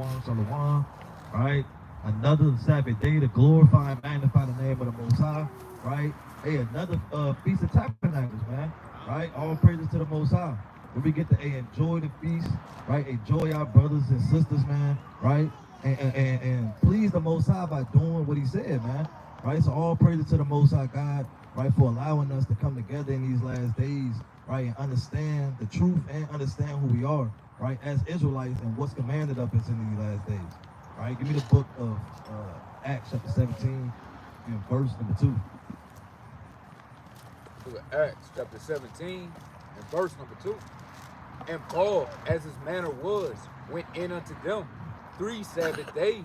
Shalom, shalom. Right? Another Sabbath day to glorify and magnify the name of the Most High. Right? Hey, another Feast of Tabernacles, man. Right? All praises to the Most High. Where we get to enjoy the feast, right? Enjoy our brothers and sisters, man. Right? And please the Most High by doing what he said, man. Right? So all praises to the Most High God, right, for allowing us to come together in these last days, right, and understand the truth and understand who we are, right, as Israelites and what's commanded of us in these last days. Right? Give me the book of Acts chapter 17 and verse number 2. Book of Acts chapter 17 and verse number 2. And Paul, as his manner was, went in unto them 3 Sabbath days,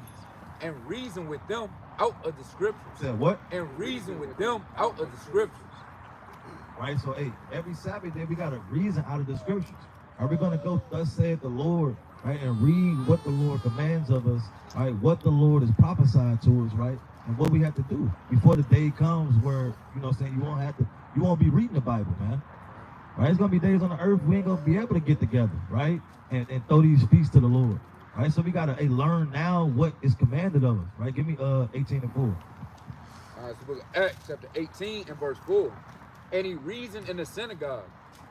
and reasoned with them out of the Scriptures. Said what? And reasoned with them out of the Scriptures. Right, so hey, every Sabbath day we got to reason out of the Scriptures. Are we going to go, thus saith the Lord, right, and read what the Lord commands of us, right, what the Lord is prophesying to us, right, and what we have to do before the day comes where, you know what I'm saying, you won't be reading the Bible, man. Right, it's going to be days on the earth we ain't going to be able to get together, right, and throw these feasts to the Lord. Right, so we got to learn now what is commanded of us, right? Give me 18 and 4. All right, so book of Acts chapter 18 and verse 4. And he reasoned in the synagogue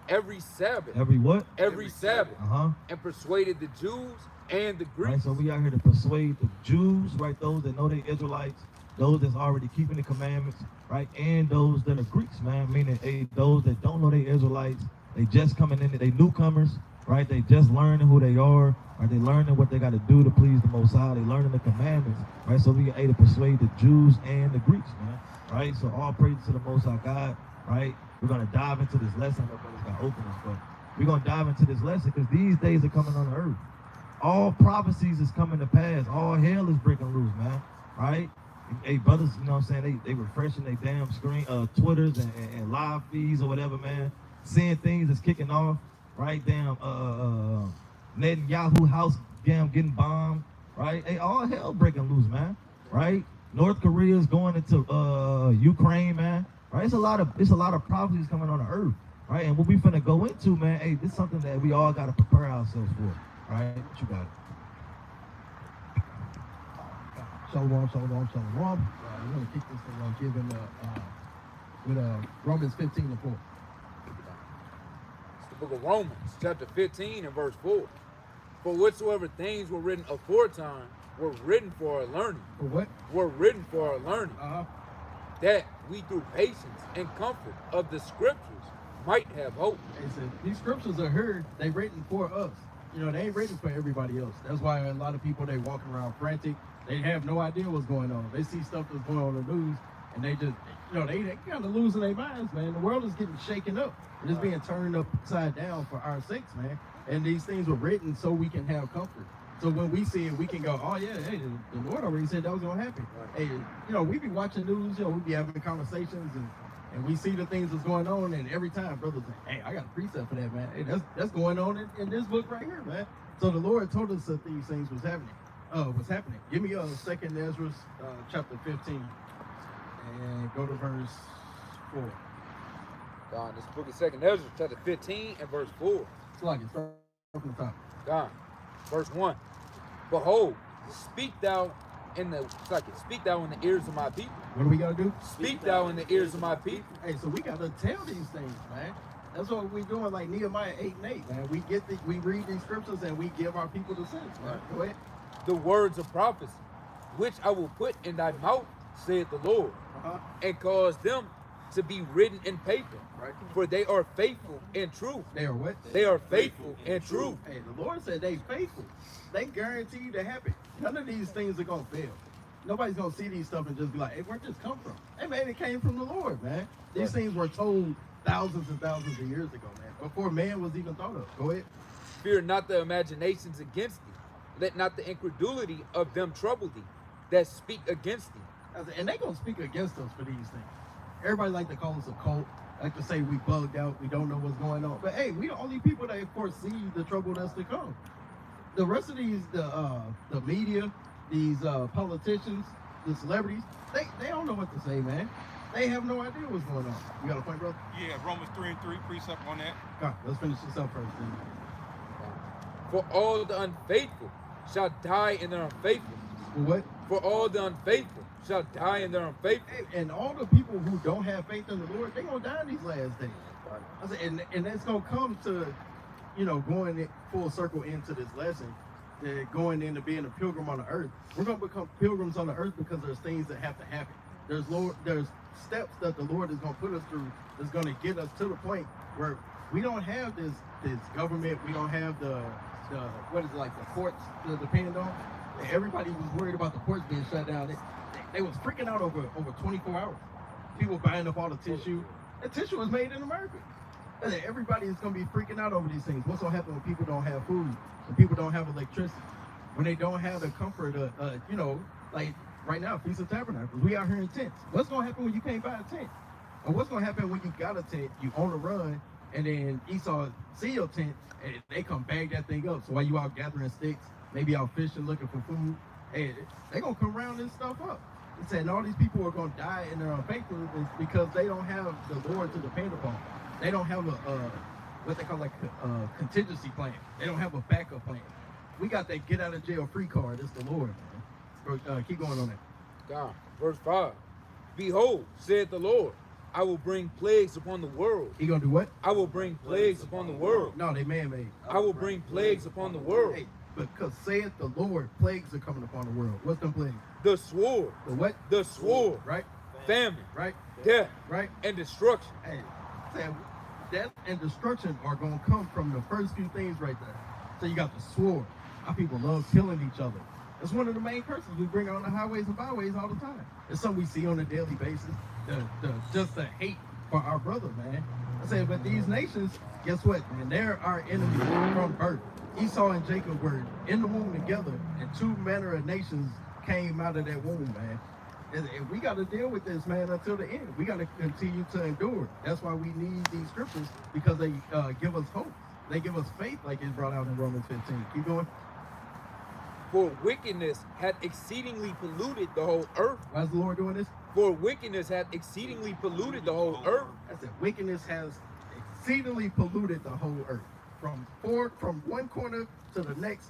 every Sabbath. Every what? Every Sabbath. Uh-huh. And persuaded the Jews and the Greeks. Right, so we out here to persuade the Jews, right, those that know they Israelites, those that's already keeping the commandments, right, and those that are Greeks, man, meaning those that don't know they Israelites, they just coming in, they newcomers, right, they just learning who they are, right, they learning what they got to do to please the Most High, they learning the commandments, right, so we are able to persuade the Jews and the Greeks, man, right, so all praise to the Most High God, right, we're going to dive into this lesson. I know brothers got openings, but we're going to dive into this lesson because these days are coming on the earth. All prophecies is coming to pass. All hell is breaking loose, man. Right? Hey, brothers, you know what I'm saying? They refreshing their damn screen, Twitters and live feeds or whatever, man. Seeing things that's kicking off, right? Damn, Netanyahu house damn getting bombed, right? Hey, all hell breaking loose, man. Right? North Korea's going into Ukraine, man. Right? It's a lot of prophecies coming on the earth, right? And what we finna go into, man, hey, this is something that we all gotta prepare ourselves for, right? What you got? Shalom. We're gonna kick this thing off, giving with Romans 15 and 4. It's the book of Romans, chapter 15 and verse 4. For whatsoever things were written aforetime were written for our learning. For what? Were written for our learning. That we through patience and comfort of the Scriptures might have hope. Hey, so these scriptures are heard, they written for us. You know, they ain't written for everybody else. That's why a lot of people, they walk around frantic. They have no idea what's going on. They see stuff that's going on in the news, and they just, you know, they kind of losing their minds, man. The world is getting shaken up. It is being turned upside down for our sakes, man. And these things were written so we can have comfort. So when we see it, we can go, oh yeah, hey, the Lord already said that was gonna happen. Hey, you know, we be watching news, you know, we be having conversations, and we see the things that's going on, and every time brothers say, hey, I got a precept for that, man. Hey, that's going on in this book right here, man. So the Lord told us that these things was happening. Give me 2nd Ezra chapter 15 and go to verse 4. God, this book of 2nd Ezra chapter 15 and verse 4. It's like it start from the top. God, verse 1. Behold, speak thou in the ears of my people. What do we gotta do? Speak thou in the ears of my people. Hey, so we gotta tell these things, man. That's what we doing, like Nehemiah 8 and 8, man. We read these scriptures and we give our people the sense, man. Go ahead. The words of prophecy, which I will put in thy mouth, saith the Lord, and cause them to be written in paper, right? For they are faithful and true. They are what? They are faithful and true. Hey, the Lord said they faithful. They guarantee to happen. None of these things are gonna fail. Nobody's gonna see these stuff and just be like, hey, where'd this come from? Hey man, it came from the Lord, man. These things were told thousands and thousands of years ago, man, before man was even thought of. Go ahead. Fear not the imaginations against thee. Let not the incredulity of them trouble thee that speak against thee. And they gonna speak against us for these things. Everybody like to call us a cult, like to say we bugged out, we don't know what's going on. But hey, we the only people that foresee the trouble that's to come. The rest of these, the media, these politicians, the celebrities, they don't know what to say, man. They have no idea what's going on. You got a point, brother? Yeah, Romans 3 and 3, precept on that. God, let's finish this up first, then. For all the unfaithful shall die in their unfaithfulness. For what? For all the unfaithful shall die in their unfaithfulness. And all the people who don't have faith in the Lord, they're going to die in these last days. I said, and that's going to come to, going full circle into this lesson, going into being a pilgrim on the earth. We're going to become pilgrims on the earth because there's things that have to happen. There's steps that the Lord is going to put us through that's going to get us to the point where we don't have this government. We don't have the what is it, like the ports to depend on. Everybody was worried about the ports being shut down. They was freaking out over 24 hours. People buying up all the tissue. The tissue was made in America. And everybody is going to be freaking out over these things. What's going to happen when people don't have food? When people don't have electricity? When they don't have the comfort of, like right now, Feast of Tabernacles, we out here in tents. What's going to happen when you can't buy a tent? Or what's going to happen when you got a tent, you on the run, and then Esau see your tent, and they come bag that thing up. So while you out gathering sticks, maybe out fishing, looking for food, hey, they going to come around this stuff up. He said, and all these people are going to die in their unfaithfulness because they don't have the Lord to depend upon. They don't have what they call like a contingency plan. They don't have a backup plan. We got that get out of jail free card. It's the Lord, man. Keep going on that. God, verse 5. Behold, saith the Lord, I will bring plagues upon the world. He gonna do what? I will bring plagues upon the world. No, they man-made. I will bring plagues upon the world. Hey, because saith the Lord, plagues are coming upon the world. What's them plagues? The sword. The what? The sword. Right? Famine. Right? Death. Right? And destruction. Hey, Sam, death and destruction are going to come from the first few things right there. So you got the sword. Our people love killing each other. It's one of the main curses we bring on the highways and byways all the time. It's something we see on a daily basis. Just the hate for our brother, man. I say, but these nations, guess what, man? They're our enemies from birth. Esau and Jacob were in the womb together, and two manner of nations came out of that womb, man. And we got to deal with this, man, until the end. We got to continue to endure. That's why we need these scriptures, because they give us hope. They give us faith, like it's brought out in Romans 15. Keep going. For wickedness had exceedingly polluted the whole earth. Why is the Lord doing this? For wickedness had exceedingly polluted the whole earth. I said, wickedness has exceedingly polluted the whole earth. From one corner to the next,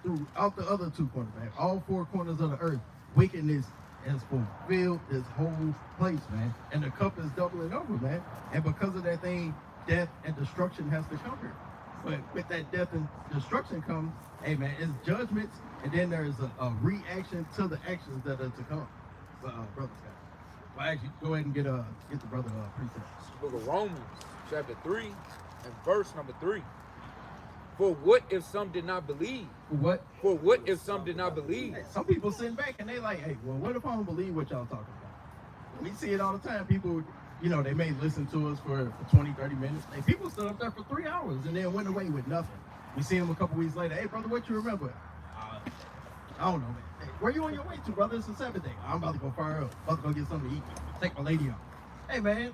throughout the other two corners, man. All four corners of the earth, wickedness has fulfilled this whole place, man. And the cup is doubling over, man. And because of that thing, death and destruction has to come here. But with that death and destruction comes, hey, man, it's judgments, and then there's a reaction to the actions that are to come. Brother Scott. Well, actually, go ahead and get the brother precept. Book of Romans, chapter 3, and verse number 3. For what if some did not believe? For what? For what if some did not believe? Hey, some people sitting back and they like, hey, well, what if I don't believe what y'all talking about? We see it all the time. People, they may listen to us for 20, 30 minutes. Hey, people stood up there for 3 hours and then went away with nothing. We see them a couple weeks later. Hey, brother, what you remember? I don't know, man. Hey, where you on your way to, brother? It's a Sabbath day. I'm about to go fire up. About to go get something to eat. Take my lady out. Hey, man,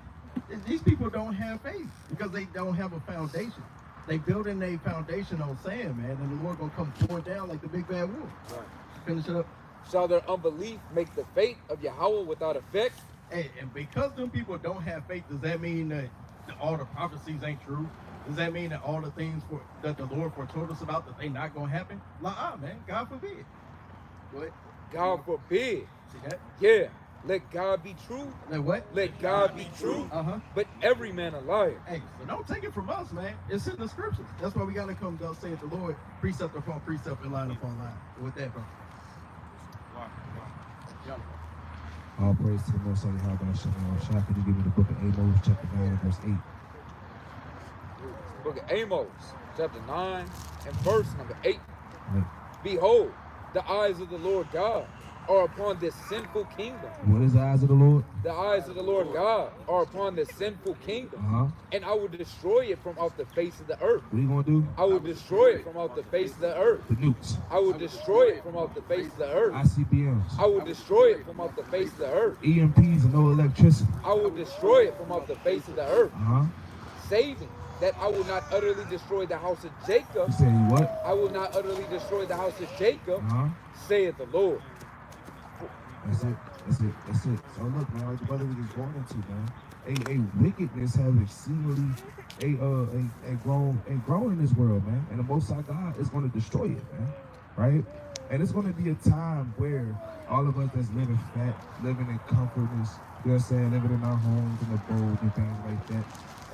these people don't have faith because they don't have a foundation. They building their foundation on sand, man, and the Lord gonna come pouring down like the big bad wolf. Right. Finish it up. Shall their unbelief make the faith of Yahweh without effect? Hey, and because them people don't have faith, does that mean that all the prophecies ain't true? Does that mean that all the things that the Lord foretold us about, that they not gonna happen? Man, God forbid. What? God forbid. See that? Yeah. Let God be true. Let what? Let God be true. But every man a liar. Hey, so don't take it from us, man. It's in the scriptures. That's why we gotta come down say the Lord, precept upon precept and line upon line. With that, bro. All praise to the Most High Yahweh Shalom. Shah, could you give me the book of Amos, chapter 9, verse 8? Book of Amos, chapter 9, and verse number 8. Right. Behold, the eyes of the Lord God are upon this sinful kingdom. What is the eyes of the Lord? The eyes of the Lord God are upon this sinful kingdom. And I will destroy it from off the face of the earth. What are you going to do? I will destroy it from off the face of the earth. The nukes. I will destroy it from off the face of the earth. ICBMs. I will destroy it from off the face of the earth. EMPs and no electricity. I will destroy it from off the face of the earth. Saving that I will not utterly destroy the house of Jacob. You say what? I will not utterly destroy the house of Jacob, saith the Lord. That's it. So look, man, like the brother was just going into, man. A wickedness has exceedingly grown in this world, man. And the Most High God is going to destroy it, man. Right? And it's going to be a time where all of us that's living fat, living in comfortness, you know what I'm saying, living in our homes in the bold and things like that.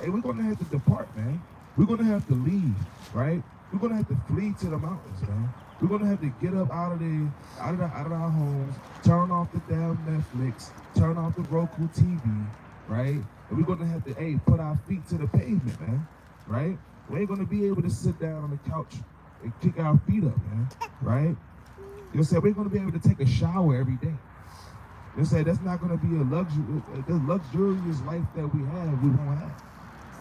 Hey, we're going to have to depart, man. We're going to have to leave, right? We're going to have to flee to the mountains, man. We're going to have to get up out of our homes, turn off the damn Netflix, turn off the Roku TV, right? And we're going to have to, hey, put our feet to the pavement, man, right? We ain't going to be able to sit down on the couch and kick our feet up, man, right? You know what I'm saying? We're going to be able to take a shower every day. You know what I'm saying? That's not going to be the luxurious life that we won't have.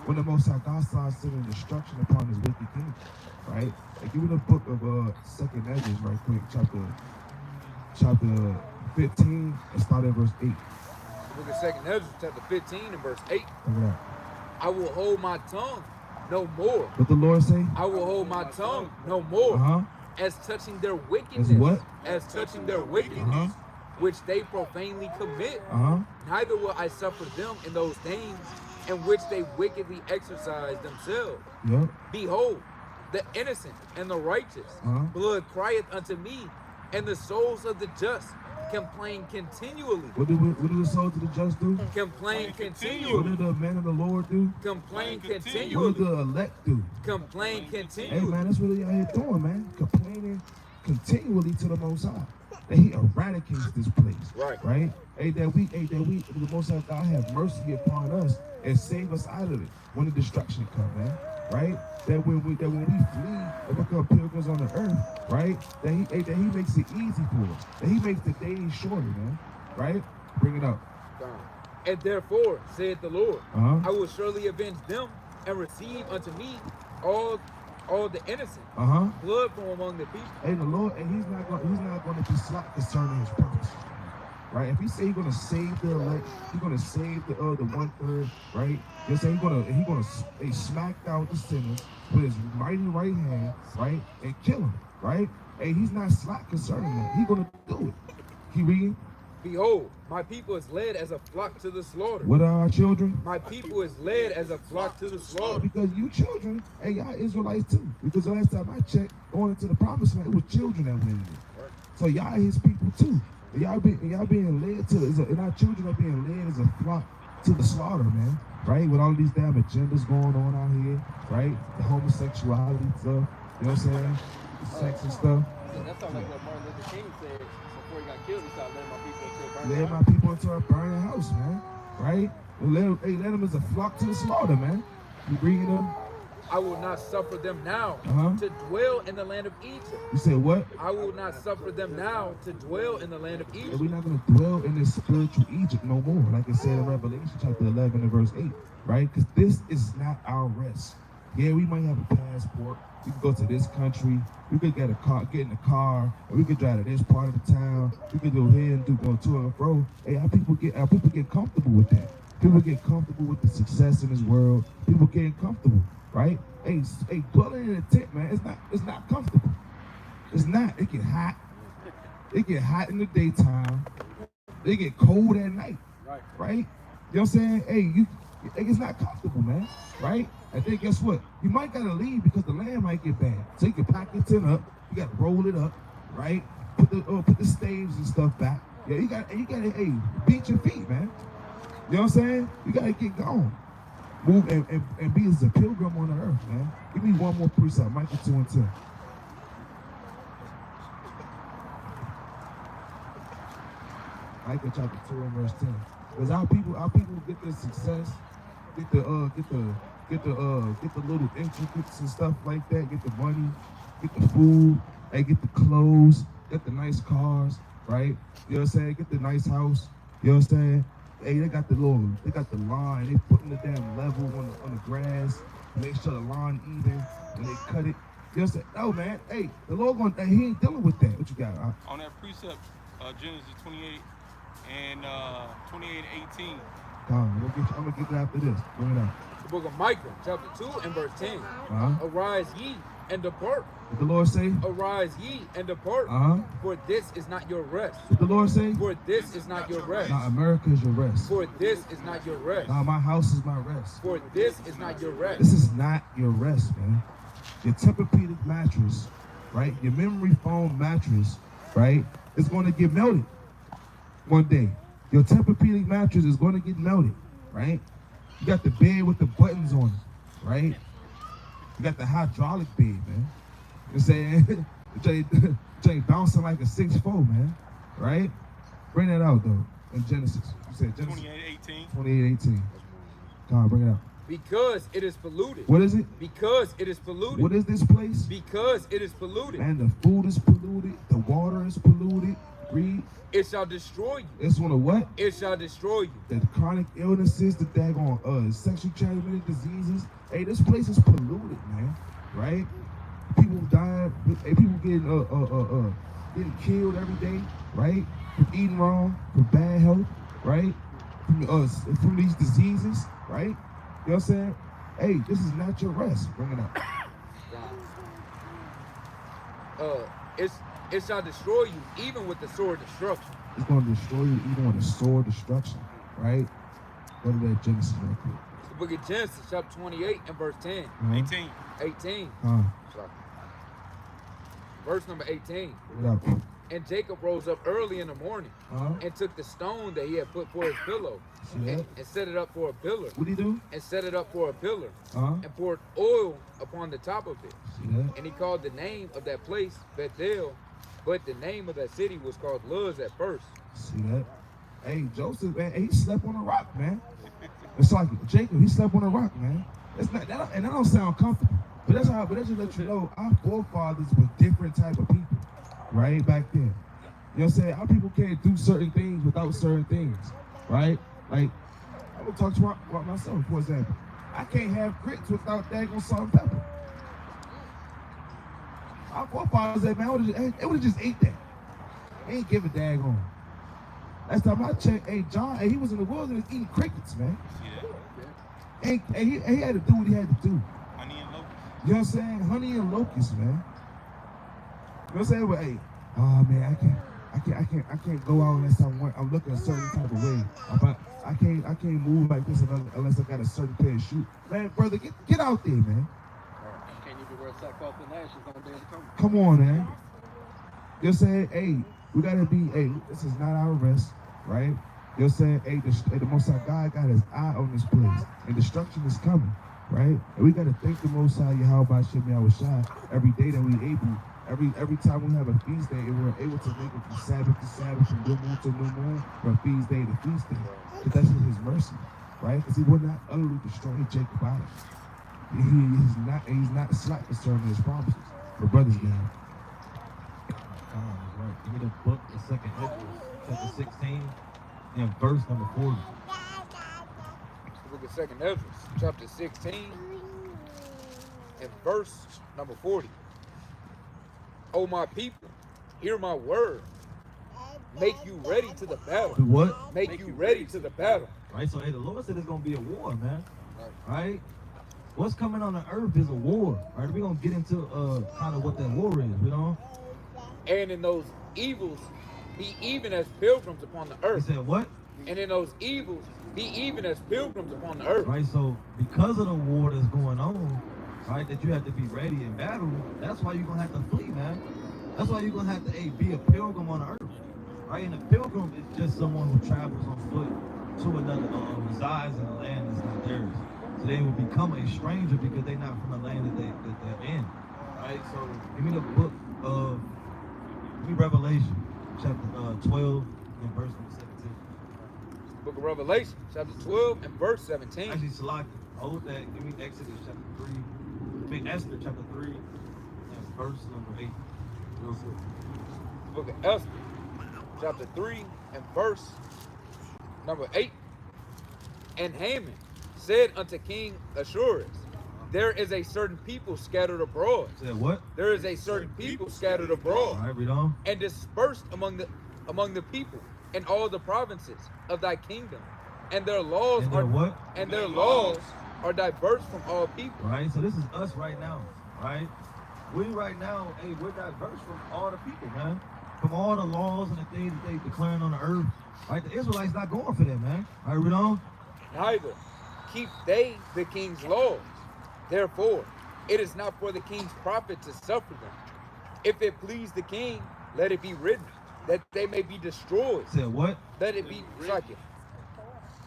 When the Most High God starts sending destruction upon his wicked king, right? Like, give me the book of 2nd Ezra right quick, chapter 15, and start at verse 8. Book of 2nd Ezra, chapter 15 and verse 8. Look at that. I will hold my tongue no more. What the Lord say? I will hold my tongue no more. As touching their wickedness. As what? As touching their wickedness, which they profanely commit. Neither will I suffer them in those things in which they wickedly exercise themselves. Yep. Behold, the innocent and the righteous blood crieth unto me, and the souls of the just complain continually. What do the souls of the just do? Complain What continually. do the men of the Lord do? Complain What do continually. the elect do? Complain Hey, continually. man, that's what they out here doing, man. Complaining continually to the Most High. That he eradicates this place. Right? Hey, that the Most High God have mercy upon us and save us out of it when the destruction comes, man. Right? That when we flee and become pilgrims on the earth, right? That he makes it easy for us. That he makes the days shorter, man. Right? Bring it up. And therefore, saith the Lord, Uh-huh. I will surely avenge them and receive unto me all the innocent blood from among the people. Hey, the Lord, and he's not going to be slack concerning his purpose. Right? If he say he's gonna save the elect, he's gonna save the 1/3, right? You know what I'm saying? He's gonna smack out the sinners with his mighty right hand, right? And kill him, right? Hey, he's not slack concerning that. He's gonna do it. Keep reading. Behold, my people is led as a flock to the slaughter. What are our children? My people is led as a flock to the slaughter. Because you children, hey, y'all Israelites too. Because the last time I checked, going into the promised land, it was children that went in there. So y'all his people too. Y'all being led and our children are being led as a flock to the slaughter, man. Right? With all these damn agendas going on out here, right? The homosexuality stuff, you know what I'm saying? The sex and stuff. So that sounds like what Martin Luther King said before he got killed. He started letting my people into a burning Led house. my people into a burning house, man. Right? Let them as a flock to the slaughter, man. You bringing them? I will not suffer them now to dwell in the land of Egypt. You said what? I will not suffer them now to dwell in the land of And Egypt. we're not going to dwell in this spiritual Egypt no more, like it said in Revelation chapter 11 and verse 8, right? Because this is not our rest. Yeah, we might have a passport. We could go to this country. We could get in a car, and we could drive to this part of the town. We could go here and go to and fro. Hey, our people get comfortable with that. People get comfortable with the success in this world. People getting comfortable, right? Hey, dwelling in a tent, man, it's not comfortable. It's not. It get hot. It get hot in the daytime. It get cold at night. Right? You know what I'm saying? Hey, it's not comfortable, man. Right? And then guess what? You might gotta leave because the land might get bad. So you can pack your tent up. You gotta roll it up, right? Put the staves and stuff back. Yeah, you gotta beat your feet, man. You know what I'm saying? You gotta get going. Move and be as a pilgrim on the earth, man. Give me one more precept, Micah 2 and 10. Micah chapter 2 and verse 10. Because our people get their success, get the little intricacies and stuff like that, get the money, get the food, they get the clothes, get the nice cars, right? You know what I'm saying? Get the nice house, you know what I'm saying? Hey, they got the line, they putting the damn level on the grass, make sure the line even, and they cut it. You know what I'm saying? No, man, hey, the Lord he ain't dealing with that. What you got? On that precept, Genesis 28 and 28:18. I'm gonna get it after this. Bring it up. The book of Micah, chapter 2 and verse 10. Arise ye and depart. What the Lord say? Arise ye and depart. For this is not your rest. What the Lord say? For this is not your rest. Nah, America is your rest. For this is not your rest. Nah, my house is my rest. For this is not your rest. This is not your rest, man. Your Tempur-Pedic mattress, right? Your memory foam mattress right? It's going to get melted one day. Your Tempur-Pedic mattress is going to get melted, right? You got the bed with the buttons on it, right? You got the hydraulic bed, man. You know what I'm saying? Jay bouncing like a 6'4", man, right? Bring that out, though, in Genesis. You said Genesis 28:18. 28:18. Come on, bring it out. Because it is polluted. What is it? Because it is polluted. What is this place? Because it is polluted. Man, the food is polluted. The water is polluted. Read. It shall destroy you. It's one of what? It shall destroy you. The chronic illnesses, the daggone sexually transmitted diseases. Hey, this place is polluted, man. Right? People dying. Hey, people getting killed every day. Right? From eating wrong, from bad health. Right? From these diseases. Right? You know what I'm saying? Hey, this is not your rest. Bring it up. It shall destroy you even with the sword of destruction. It's going to destroy you even with a sword destruction, right? Go to that Genesis real quick. It's the book of Genesis, chapter 28 and verse 10. 18. 18. Sorry. Verse number 18. What up? And Jacob rose up early in the morning and took the stone that he had put for his pillow and set it up for a pillar. What did he do? And set it up for a pillar and poured oil upon the top of it. See that? And he called the name of that place Bethel, but the name of that city was called Luz at first. See that? Hey, Joseph, man, he slept on a rock, man. It's like Jacob, he slept on a rock, man. It's not that, and that don't sound comfortable. But that's just let you know, our forefathers were different type of people, right? Back then. You know what I'm saying? Our people can't do certain things without certain things, right? Like, I'm gonna talk about myself, for example. I can't have grits without daggone salt and pepper. Our forefathers said, man, they would have just ate that. They ain't give a daggone. Last time I checked, hey, John, he was in the wilderness eating crickets, man. Yeah. He had to do what he had to do. Honey and locusts. You know what I'm saying? Honey and locusts, man. You know what I'm saying? But hey, oh man, I can't go out unless I'm looking a certain type of way. I can't move like this unless I got a certain pair of shoes. Man, brother, get out there, man. You can't even wear sackcloth and ashes on day to come. Come on, man. You know what I'm saying? Hey, we gotta be, hey, this is not our rest, right? You know what I'm saying? Hey, the Most High God got his eye on this place, and destruction is coming, right? And we gotta thank the Most High Yahweh Shem Yahushua every day that we able, every time we have a feast day, and we're able to make it from Sabbath to Sabbath, from new moon to new moon, from feast day to feast day. Because that's just his mercy, right? Because he will not utterly destroy Jacob out of it. He's not slack concerning his promises. But brothers, man. Right. Give me the book, the second Ezra, chapter 16, and verse number 40. It's the book of second Ezra, chapter 16 and verse number 40. O my people, hear my word. Make you ready to the battle. Do what? Make you ready to the battle. Right, so hey, the Lord said it's going to be a war, man. Right? What's coming on the earth is a war. Right? We're going to get into kind of what that war is, you know? And in those evils, be even as pilgrims upon the He earth. said what? And in those evils, be even as pilgrims upon the earth. Right, so because of the war that's going on, right, that you have to be ready in battle, that's why you're going to have to flee, man. That's why you're going to have to be a pilgrim on the earth. Right, and a pilgrim is just someone who travels on foot to another, resides in a land that's not theirs. So they will become a stranger because they're not from the land that they're in. Right, so give me the book of Revelation, chapter 12 and verse number 17. Book of Revelation, chapter 12 and verse 17. Actually, Salaki, hold that. Give me Exodus chapter 3. I mean, Esther chapter 3 and verse number 8. Real quick. Book of Esther, chapter 3 and verse number 8. And Haman said unto King Ahasuerus, there is a certain people scattered abroad. Said what? There is a certain people scattered abroad. All right, read on. And dispersed among the people in all the provinces of thy kingdom, and their laws And their what? and their laws are diverse from all people. Right, so this is us right now, right? We right now, hey, we're diverse from all the people, man. From all the laws and the things that they declaring on the earth. Right, the Israelites not going for that, man. All right, read on. Neither keep they the king's laws. Therefore, it is not for the king's profit to suffer them. If it please the king, let it be written, that they may be destroyed. Said what? Let it be second.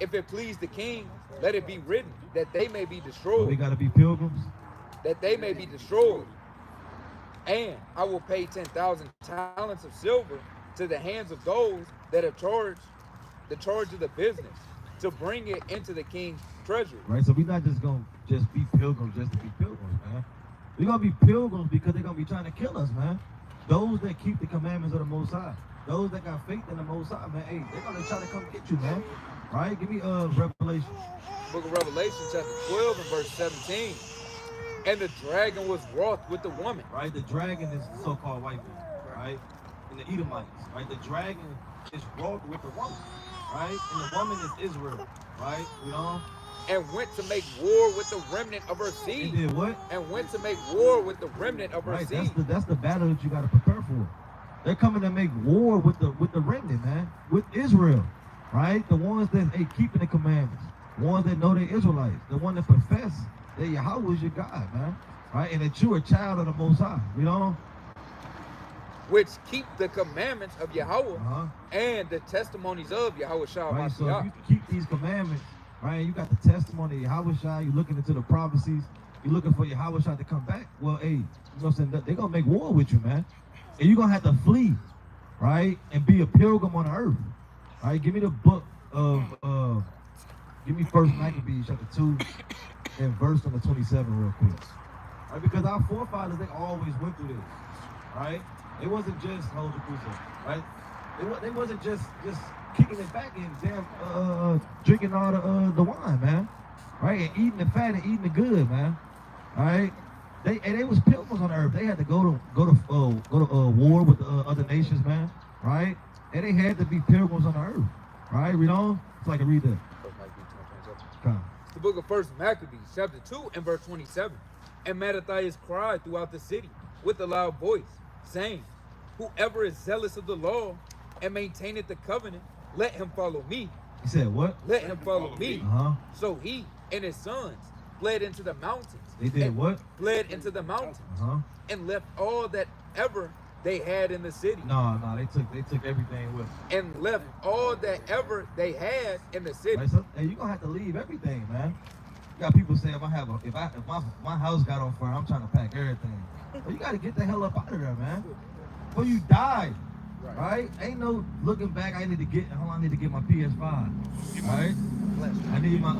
If it please the king, let it be written, that they may be We destroyed. gotta be pilgrims. That they may be destroyed. And I will pay 10,000 talents of silver to the hands of those that have charged the charge of the business, to bring it into the king's treasury. Right? So we're not just gonna just be pilgrims just to be pilgrims, man. We're gonna be pilgrims because they're gonna be trying to kill us, man. Those that keep the commandments of the Most High, those that got faith in the Most High, man, hey, they're gonna try to come get you, man. Right? Give me Revelation. Book of Revelation, chapter 12 and verse 17. And the dragon was wroth with the woman. Right? The dragon is the so-called white man, right? And the Edomites, right? The dragon is wrought with the woman, right? And the woman is Israel, right? You know? And went to make war with the remnant of her He seed. did what? And went to make war with the remnant of her Right, seed. that's the battle that you got to prepare for. They're coming to make war with the remnant, man, with Israel, right? The ones that ain't keeping the commandments, the ones that know they're Israelites, the one that profess that Yahweh is your God, man, right? And that you're a child of the Most High, you know? Which keep the commandments of Yahweh Uh-huh. and the testimonies of Yahweh Shah Right, so if Mashiach. you keep these commandments, right, you got the testimony of Yahweh Shai, you're looking into the prophecies, you're looking for Yahweh Shai to come back, well, hey, you know what I'm saying, they're going to make war with you, man. And you're going to have to flee, right, and be a pilgrim on the earth, right? Give me the book of, give me 1 Maccabees chapter 2 and verse number 27 real quick. Right, because our forefathers, they always went through this, right? It wasn't just, hold the precept, right? They wasn't just kicking it back and damn drinking all the wine, man, right? And eating the fat and eating the good, man, right? They was pilgrims on the earth. They had to go to war with other nations, man, right? And they had to be pilgrims on the earth, right? Read on. So I can read that. Come. It's the book of 1 Maccabees, chapter 2 and verse 27. And Mattathias cried throughout the city with a loud voice, saying, whoever is zealous of the law and maintaineth the covenant, let him follow me. He said what? Let him follow me. Uh-huh. So he and his sons fled into the mountains. They did and what? Fled into the mountains Uh-huh. and left all that ever they had in the city. No, they took everything with them. And left all that ever they had in the city. Right, so, hey, you're gonna have to leave everything, man. You got people say if my house got on fire, I'm trying to pack everything. Well, you gotta get the hell up out of there, man. Before you die, right? Ain't no looking back. I need to get my PS5, right? I need my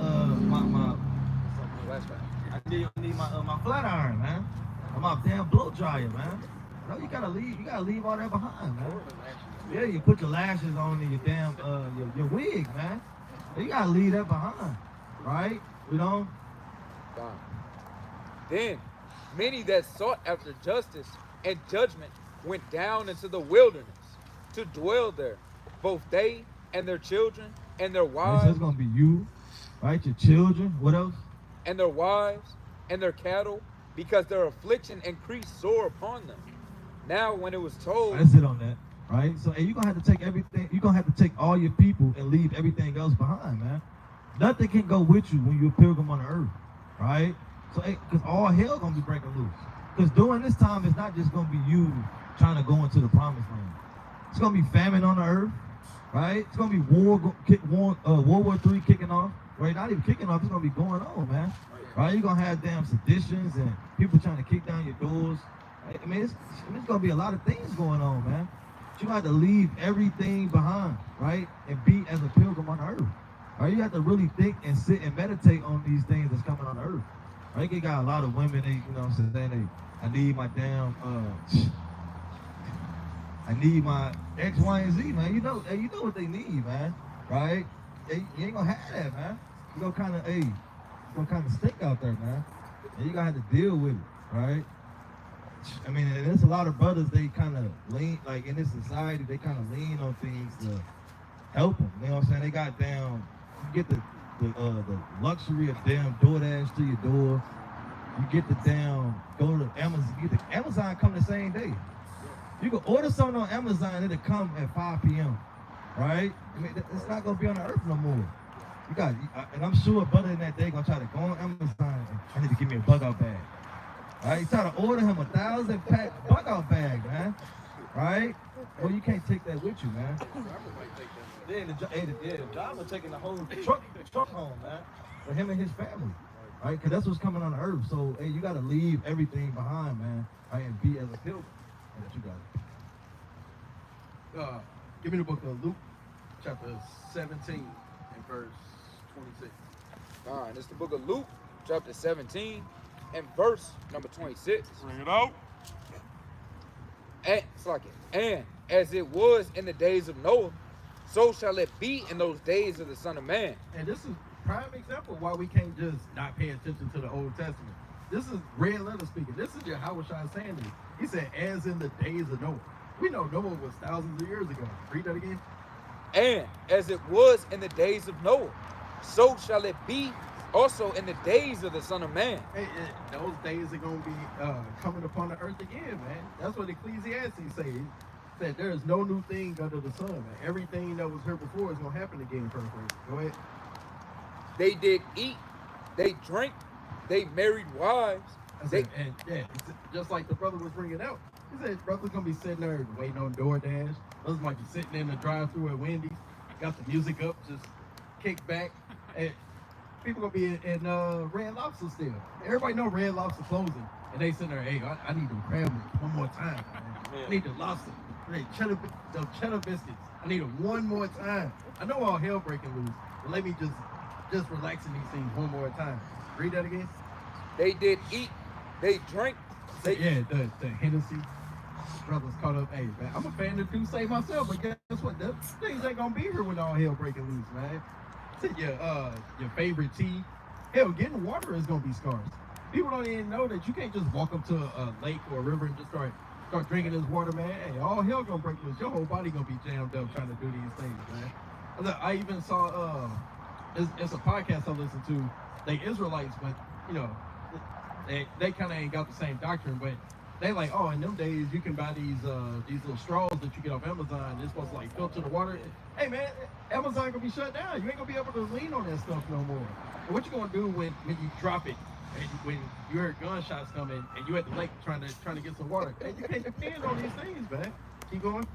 I need my flat iron, man. And my damn blow dryer, man. No, you gotta leave all that behind, man. Yeah, you put your lashes on and your damn your wig, man. You gotta leave that behind, right? You know? Then many that sought after justice and judgment went down into the wilderness to dwell there, both they and their children and their Right, so it's wives gonna be you, right? Your children. What else? and their wives and their cattle, because their affliction increased sore upon them. Now when it was told, Let's sit on that, right? So, hey, you're gonna have to take everything. You're gonna have to take all your people and leave everything else behind, man. Nothing can go with you when you're a pilgrim on the earth, right? So, because all hell gonna be breaking loose. Because during this time, it's not just gonna be you trying to go into the promised land. It's gonna be famine on the earth, right? It's gonna be World War III kicking off. Right? Not even kicking off. It's gonna be going on, man. Right? You're gonna have damn seditions and people trying to kick down your doors. I mean, it's gonna be a lot of things going on, man. But you have to leave everything behind, right? And be as a pilgrim on the earth. Right? You have to really think and sit and meditate on these things that's coming on the earth. Right? You got a lot of women, they, you know what I'm saying, I need my damn I need my X, Y, and Z, man. You know what they need, man. Right? You ain't gonna have that, man. You gonna kind of stink out there, man. And you gonna have to deal with it, right? I mean, and there's a lot of brothers, they kind of lean, like in this society, they kind of lean on things to help them. You know what I'm saying? They got down, you get the luxury of damn DoorDash to your door. You get the damn, go to Amazon, Amazon come the same day. You can order something on Amazon, it'll come at 5 p.m., right? I mean, it's not gonna be on the earth no more. You got, and I'm sure a brother in that day gonna try to go on Amazon and I need to give me a bug out bag. All right, you try to order him 1,000 pack bug out bag, man. right? Well, you can't take that with you, man. Then the job of taking the whole truck home, man, for him and his family, right? Because that's what's coming on the earth. So, hey, you got to leave everything behind, man, right? And be as a pilgrim. And that you got it. Give me the book of Luke, chapter 17 and verse 26. All right, it's the book of Luke, chapter 17 and verse number 26. Bring it out. And it's like it. And as it was in the days of Noah, so shall it be in those days of the Son of Man. And this is prime example why we can't just not pay attention to the Old Testament. This is red letter speaking. This is Yahushua saying this. He said, as in the days of Noah. We know Noah was thousands of years ago. Read that again. And as it was in the days of Noah, so shall it be also in the days of the Son of Man. Hey, those days are going to be coming upon the earth again, man. That's what Ecclesiastes says. He said there is no new thing under the sun, man. Everything that was here before is going to happen again. Go ahead. They did eat, they drank, they married wives. And just like the brother was bringing out, he said brother's going to be sitting there waiting on DoorDash. Brothers might be sitting in the drive-thru at Wendy's, got the music up, just kick back. And people gonna be in Red Lobster still. Everybody know Red Lobster closing, and they sitting there, hey, I need them crab legs one more time, man. I need the lobster, the cheddar biscuits. I need them one more time. I know all hell breaking loose, but let me just relax in these things one more time. Read that again. They did eat, they drank. The Hennessy brothers caught up. Hey, man, I'm a fan of Douce myself, but guess what? Them things ain't gonna be here when all hell breaking loose, man. Your favorite tea. Hell, getting water is gonna be scarce. People don't even know that you can't just walk up to a lake or a river and just start drinking this water, man. Hey, all hell gonna break loose. Your whole body gonna be jammed up trying to do these things, man. Look, I even saw it's a podcast I listen to. They Israelites, but you know, they kind of ain't got the same doctrine, but they like, oh, in them days you can buy these little straws that you get off Amazon. It's supposed to like filter the water. Hey man, Amazon gonna be shut down. You ain't gonna be able to lean on that stuff no more. And what you gonna do when you drop it and when you hear gunshots coming and you at the lake trying to get some water? Hey, you can't depend on these things, man. Keep going.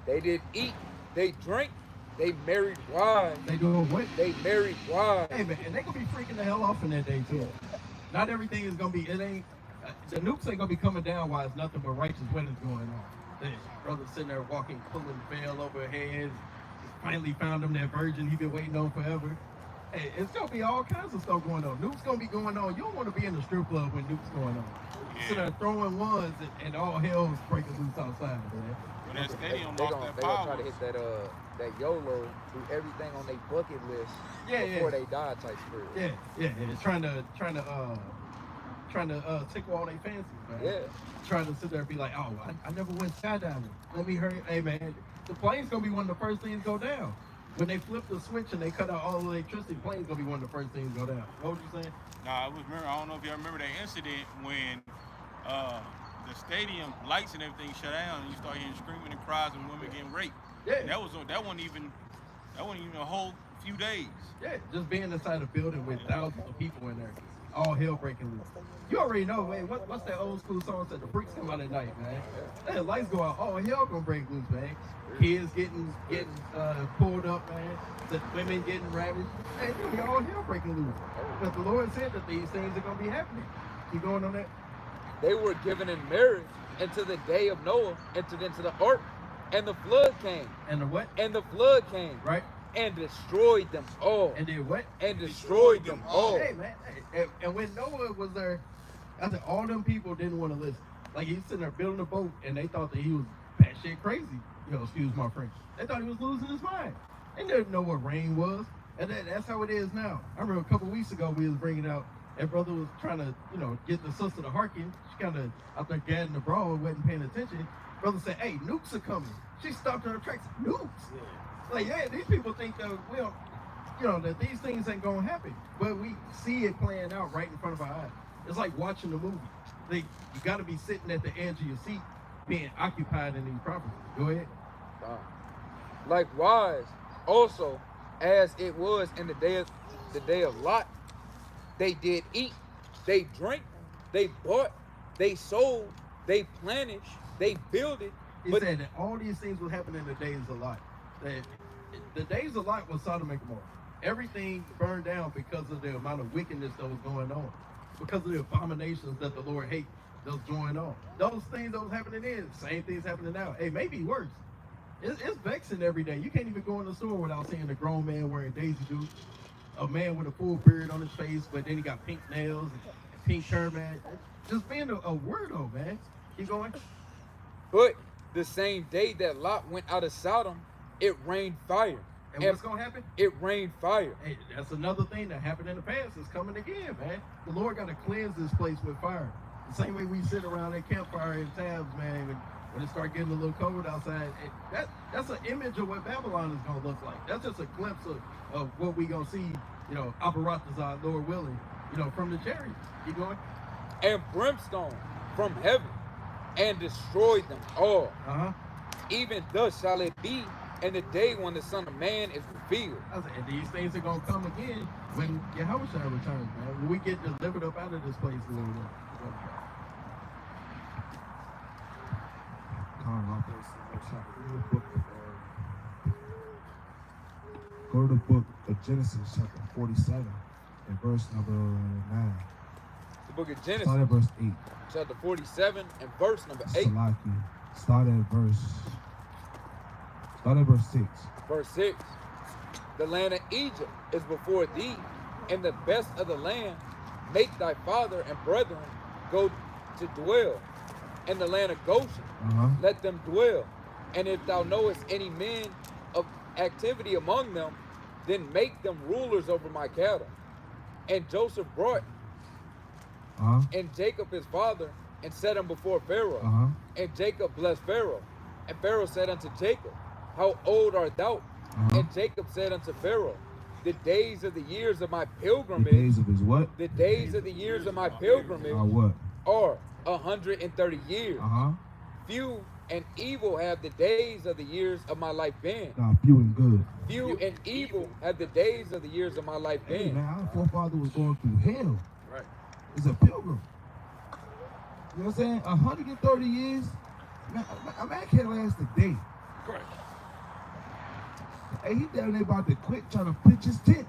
They did eat, they drank, they married wives. They doing what? They married wives. Hey man, and they gonna be freaking the hell off in that day too. Not everything is gonna be. It ain't. The nukes ain't gonna be coming down while it's nothing but righteous weddings going on. The brother sitting there walking, pulling the veil over her head. Finally found him that virgin he been waiting on forever. Hey, it's gonna be all kinds of stuff going on. Nukes gonna be going on. You don't want to be in the strip club when nukes going on. Sitting there throwing ones and all hell is breaking loose outside, man. When that stadium They lost gonna that try power. to hit that YOLO, do everything on their bucket list before they die type spirit. Yeah. Trying to tickle all their fancies, man. Yeah. Trying to sit there and be like, oh, I never went skydiving. Let me hurry. Hey, man, the plane's gonna be one of the first things go down. When they flip the switch and they cut out all the electricity, the plane's gonna be one of the first things go down. What was you saying? Nah, I don't know if y'all remember that incident when the stadium lights and everything shut down and you start hearing screaming and cries and women getting raped. Yeah. And that wasn't even a whole few days. Yeah, just being inside a building with thousands of people in there, all hell breaking loose. You already know, man. What's that old school song that the freaks come out at night, man? That lights go out, all hell gonna break loose, man. Kids getting pulled up, man. The women getting ravaged. Man, it's gonna be all hell breaking loose. But the Lord said that these things are gonna be happening. Keep going on that. They were given in marriage until the day of Noah entered into the ark, and the flood came. And the what? And the flood came. Right? And destroyed them all. And did what? And destroyed them all. Hey, man. And when Noah was there, I said all them people didn't want to listen. Like he's sitting there building a boat, and they thought that he was batshit crazy. Excuse my French. They thought he was losing his mind. They didn't know what rain was, and that's how it is now. I remember a couple weeks ago we was bringing out. That brother was trying to, get the sister to hearken. She kind of out there gadding the bra and wasn't paying attention. Brother said, "Hey, nukes are coming." She stopped her tracks. Nukes. Yeah. Like, yeah, these people think that that these things ain't gonna happen, but we see it playing out right in front of our eyes. It's like watching a movie. You got to be sitting at the edge of your seat, being occupied in these properties. Go ahead. Likewise, also, as it was in the day of Lot, they did eat, they drank, they bought, they sold, they planted, they builded, He But- said that all these things will happen in the days of Lot. That the days of Lot was Sodom and Gomorrah. Everything burned down because of the amount of wickedness that was going on, because of the abominations that the Lord hates that was going on. Those things that was happening then, same things happening now. Hey, maybe worse. It's vexing every day. You can't even go in the store without seeing a grown man wearing Daisy Dukes, a man with a full beard on his face, but then he got pink nails and pink turban. Just being a weirdo, man. Keep going. But the same day that Lot went out of Sodom, it rained fire. And what's gonna happen? It rained fire. Hey, that's another thing that happened in the past. It's coming again, man. The Lord got to cleanse this place with fire. The same way we sit around that campfire in tabs, man, when it start getting a little cold outside. That's an image of what Babylon is gonna look like. That's just a glimpse of what we gonna see, Aparatazar, Lord willing, from the chariots. Keep going. And brimstone from heaven, and destroyed them all. Even thus shall it be in the day when the Son of Man is revealed. And these things are gonna come again when Yahweh returns, man. When we get delivered up out of this place, Lord. Go to the book of Genesis, chapter 47, and verse number 9. The book of Start Genesis, at verse 8. chapter 47, and verse number 8. Salaki. Start at verse 6. Verse 6. The land of Egypt is before thee, and the best of the land make thy father and brethren go to dwell. In the land of Goshen, let them dwell. And if thou knowest any men of activity among them, then make them rulers over my cattle. And Joseph brought and Jacob his father, and set him before Pharaoh. And Jacob blessed Pharaoh. And Pharaoh said unto Jacob, how old art thou? And Jacob said unto Pharaoh, the days of the years of my pilgrimage. The days of his what? The days of the years of my pilgrimage What? are 130 years. Few and evil have the days of the years of my life been. Nah, few and good. Few and evil have the days of the years of my life Hey, been. man, our forefather was going through hell. Right. He's a pilgrim. You know what I'm saying? 130 years. Man, a man can't last a day. Correct. Hey, he down there about to quit trying to pitch his tent.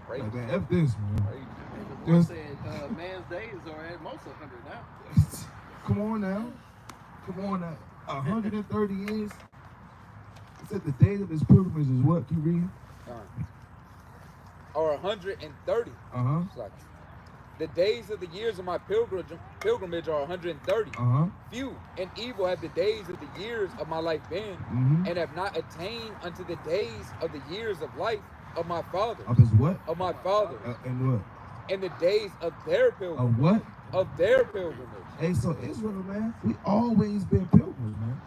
Right. Like, man, F this, man. And the Lord said, man's days are at most 100 now. Come on now. 130 years. It said the days of his pilgrimage is what? Keep reading. Or 130. Like, the days of the years of my pilgrimage are 130. Few and evil have the days of the years of my life been, and have not attained unto the days of the years of life of my father. Of his what? Of my father. And what? In the days of their pilgrimage. Of what? Of their pilgrimage. Hey, so Israel, man, we always been pilgrims, man.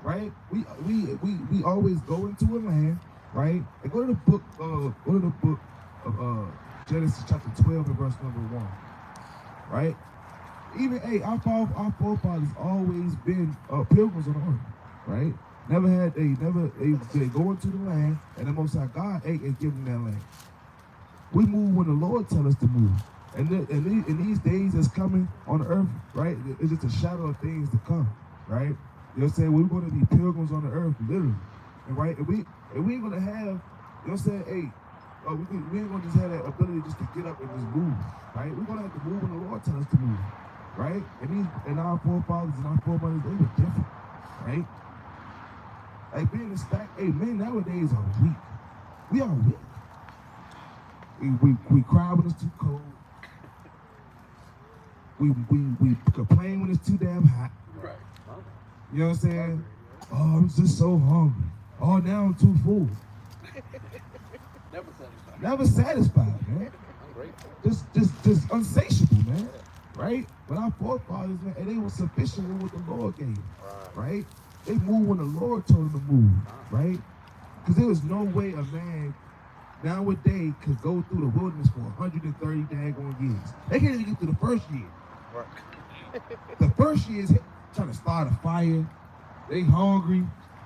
Right? We always go into a land, right? And go to the book of Genesis chapter 12 and verse number 1. Right? Even our forefathers always been pilgrims on the earth, right? They go into the land, and the Most High God and give them that land. We move when the Lord tells us to move. And these days that's coming on the earth, right? It's just a shadow of things to come, right? You know what I'm saying? We're going to be pilgrims on the earth, literally. And right? And we ain't going to have, you know what I'm saying? Hey, we ain't going to just have that ability just to get up and just move, right? We're going to have to move when the Lord tells us to move, right? And our forefathers and our foremothers, they were different, right? Like being a stack, hey, men nowadays are weak. We are weak. We cry when it's too cold. We complain when it's too damn hot. Right. You know what I'm saying? Oh, I'm just so hungry. Oh, now I'm too full. Never satisfied. Never satisfied, man. Just insatiable, man. Right? But our forefathers, man, and they were sufficient with what the Lord gave. Right? They moved when the Lord told them to move. Right? Because there was no way a man nowadays could go through the wilderness for 130 daggone years. They can't even get through the first year. The first year is trying to start a fire. They hungry.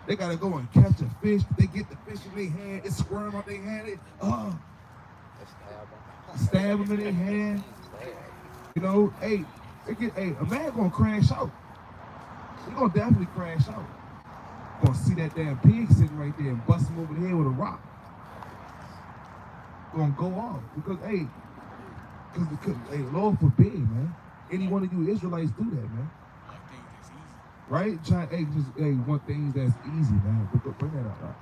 They gotta go and catch a fish. They get the fish in their hand. It squirm out their hand. Stab them in their hand. You know, a man gonna crash out. You're gonna definitely crash out. Gonna see that damn pig sitting right there and bust him over the head with a rock. Gonna go off because hey, Lord forbid, man. Any one of you Israelites do that, man. Right? One thing that's easy, man. Bring that out.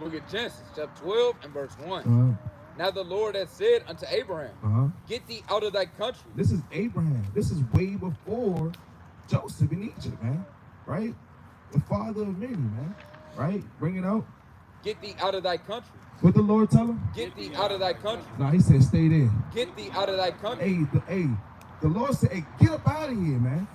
Look at Genesis chapter 12 and verse 1. Now the Lord had said unto Abraham, get thee out of thy country. This is Abraham. This is way before Joseph in Egypt, man. Right? The father of many, man. Right? Bring it out. Get thee out of thy country. What the Lord tell him? Get thee out of thy country. No, he said stay there. Get thee out of thy country. The Lord said, hey, get up out of here, man.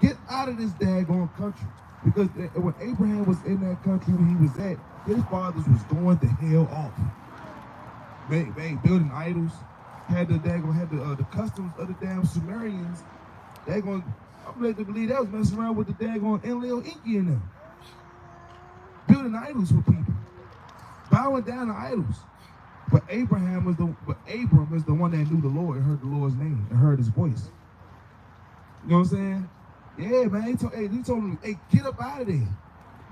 Get out of this daggone country. Because when Abraham was in that country where he was at, his fathers was going the hell off. Building idols, had the customs of the damn Sumerians. I'm led to believe that was messing around with the daggone Enlil Inky in them. Building idols for people. Bowing down to idols. But Abram is the one that knew the Lord and heard the Lord's name and heard his voice. You know what I'm saying? Yeah, man. He told him, hey, get up out of there.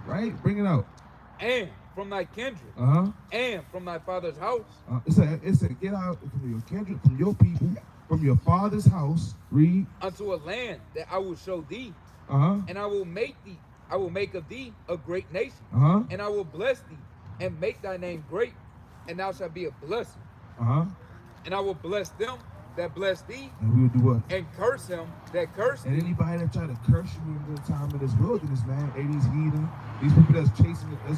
Right? Bring it out. And from thy kindred. And from thy father's house. It said, get out from your kindred, from your people, from your father's house. Read. Unto a land that I will show thee. And I will make of thee a great nation. And I will bless thee and make thy name great, and thou shalt be a blessing. And I will bless them that bless thee. And we will do what? And curse him that curse thee. And anybody that try to curse you in the time of this wilderness, man, hey, these heathen, these people that's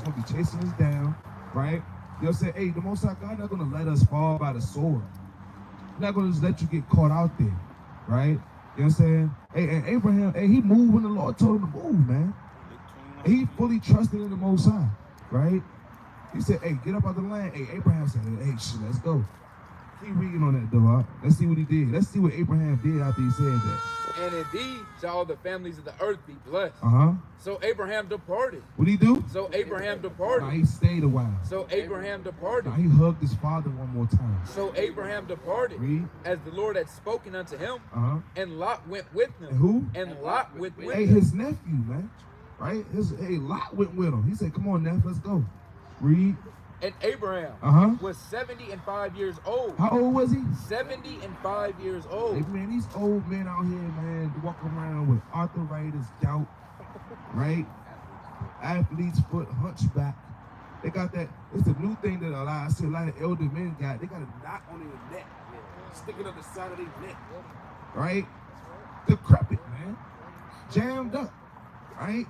gonna be chasing us down, right? They'll say, hey, the Most High God not gonna let us fall by the sword. He's not gonna just let you get caught out there, right? You know what I'm saying? Hey, and Abraham, hey, he moved when the Lord told him to move, man. He fully trusted in the Most High, right? He said, hey, get up out the land. Hey, Abraham said, hey, shit, let's go. Keep reading on that, though. Let's see what he did. Let's see what Abraham did after he said that. And indeed shall all the families of the earth be blessed. So Abraham departed. What'd he do? So Abraham departed. Nah, he stayed a while. So Abraham departed. Nah, he hugged his father one more time. So Abraham departed. Read. As the Lord had spoken unto him. And Lot went with him. And who? And Lot went with him. Hey, his nephew, man. Right? Lot went with him. He said, come on, Neph, let's go. Read. And Abraham was 75 years old. How old was he? 75 years old. Hey, man, these old men out here, man, walk around with arthritis, gout, right? Athlete's foot, hunchback. They got that. It's a new thing that I see a lot of elder men got. They got a knot on their neck, sticking up the side of their neck, right? Decrepit, man. Jammed up, right?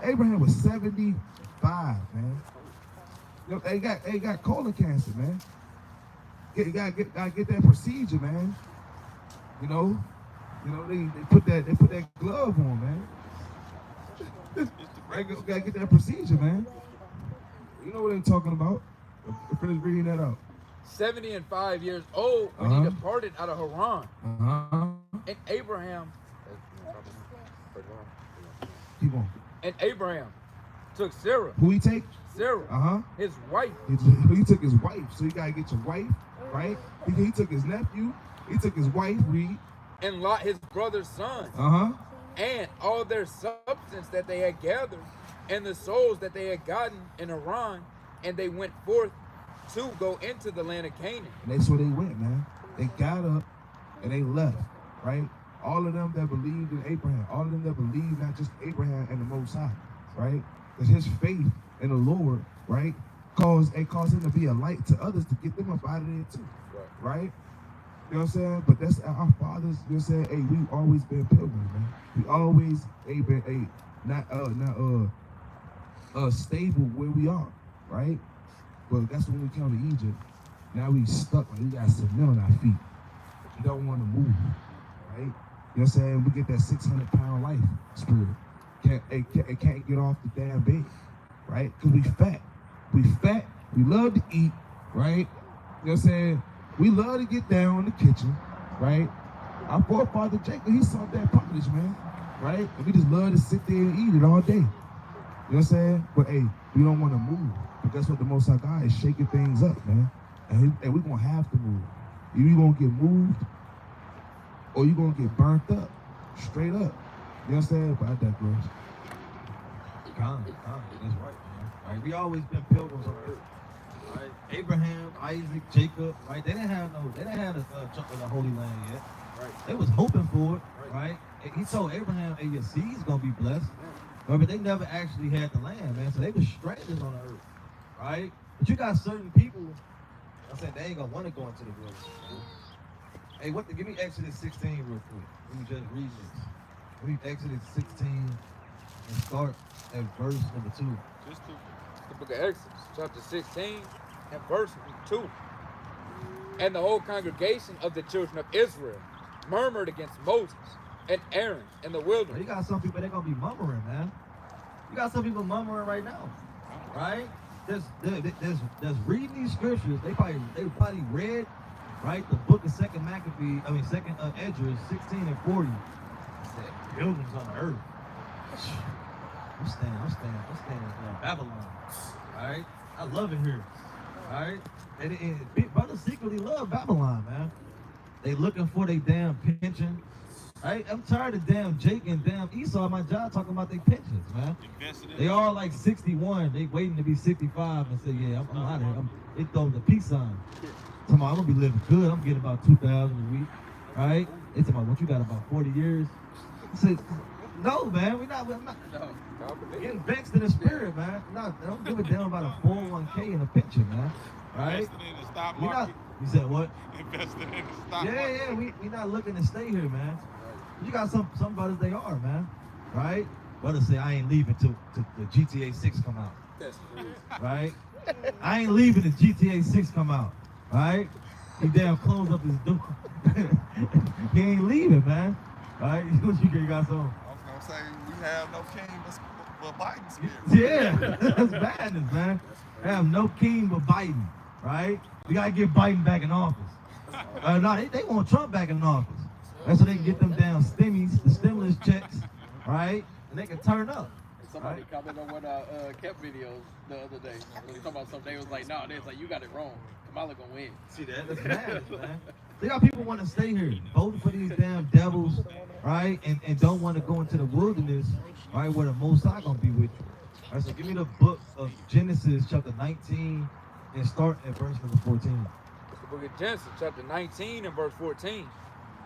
Abraham was 75, man. They got colon cancer, man. You gotta get that procedure, man. You know, they put that glove on, man. Gotta get that procedure, man. You know what I'm talking about. Finish reading that out. 75 years old when he departed out of Haran. And Abraham. Keep on. And Abraham took Sarah. Who he take? Sarah, his wife. He took his wife, so you gotta get your wife, right? He took his nephew, he took his wife, Reed. And Lot, his brother's son. And all their substance that they had gathered, and the souls that they had gotten in Haran, and they went forth to go into the land of Canaan. And that's where they went, man. They got up and they left, right? All of them that believed in Abraham, all of them that believed not just Abraham and the Most High, right? Because his faith in the Lord, right, caused him to be a light to others to get them up out of there too, right? You know what I'm saying? But that's our fathers. You know what I'm saying? Hey, we've always been pilgrims, man. We always been not stable where we are, right? But that's when we come to Egypt. Now we stuck, like we got cement on our feet. We don't want to move, right? You know what I'm saying? We get that 600-pound life spirit. Can't get off the damn bed, right? Because we fat. We love to eat, right? You know what I'm saying? We love to get down in the kitchen, right? Our forefather Jacob, he saw that pottage, man, right? And we just love to sit there and eat it all day. You know what I'm saying? But hey, we don't want to move. But that's what the Most High God is shaking things up, man. And we're going to have to move. Either you're going to get moved or you're going to get burnt up, straight up. You know what I'm saying? But I digress. That's right, man. Right? We always been pilgrims on earth. Right? Abraham, Isaac, Jacob, right? They didn't have a chunk of the Holy Land yet. Right. They was hoping for it, right? And he told Abraham, "Hey, your seed's gonna be blessed." Right? But they never actually had the land, man. So they were strangers on the earth, right? But you got certain people. I said they ain't gonna want to go into the wilderness. Man. Hey, give me Exodus 16 real quick. Let me just read this. Read Exodus 16 and start at verse number 2. Just to The book of Exodus, chapter 16, and verse 2. And the whole congregation of the children of Israel murmured against Moses and Aaron in the You wilderness. got some people, they're gonna be murmuring, man. You got some people murmuring right now, right? There's reading these scriptures. They probably read, right, the book of Second Esdras 16 and 40. It said pilgrims on the earth. I'm staying in Babylon, right? I love it here, right? And brothers secretly love Babylon, man. They looking for their damn pension. Right? I'm tired of damn Jake and damn Esau at my job talking about their pensions, man. They all like 61. They waiting to be 65 and say, yeah, I'm out of here. They throw the peace sign. I'm gonna be living good. I'm getting about 2,000 a week, right? They talking about what you got about 40 years. I said, no, man, we're not getting vexed in the spirit, man. Don't give a damn about a 401k and a pension, man. Right? invested in the stock market. You said what? Invested in the stock market. Yeah, we not looking to stay here, man. You got some brothers, they are, man. Right? Brothers say, I ain't leaving till the GTA 6 come out. That's crazy. Right? I ain't leaving till GTA 6 come out. Right? He damn closed up his door. He ain't leaving, man. Right? What you got some? I was gonna say we have no king but Biden's spirit. Yeah, that's badness, man. They have no king but Biden, right? We gotta get Biden back in office. No, they want Trump back in office. That's so they can get them damn the stimulus checks, right? And they can turn up. Somebody commented on one Kep videos the other day. They was talking about something. They was like, no, they was like, you got it wrong. Kamala gonna win. See that? That's madness, man. They got people want to stay here, voting for these damn devils, right? And don't want to go into the wilderness, right, where the Most High gonna be with you. All right, so give me the book of Genesis, chapter 19, and start at verse number 14. It's the book of Genesis, chapter 19 and verse 14.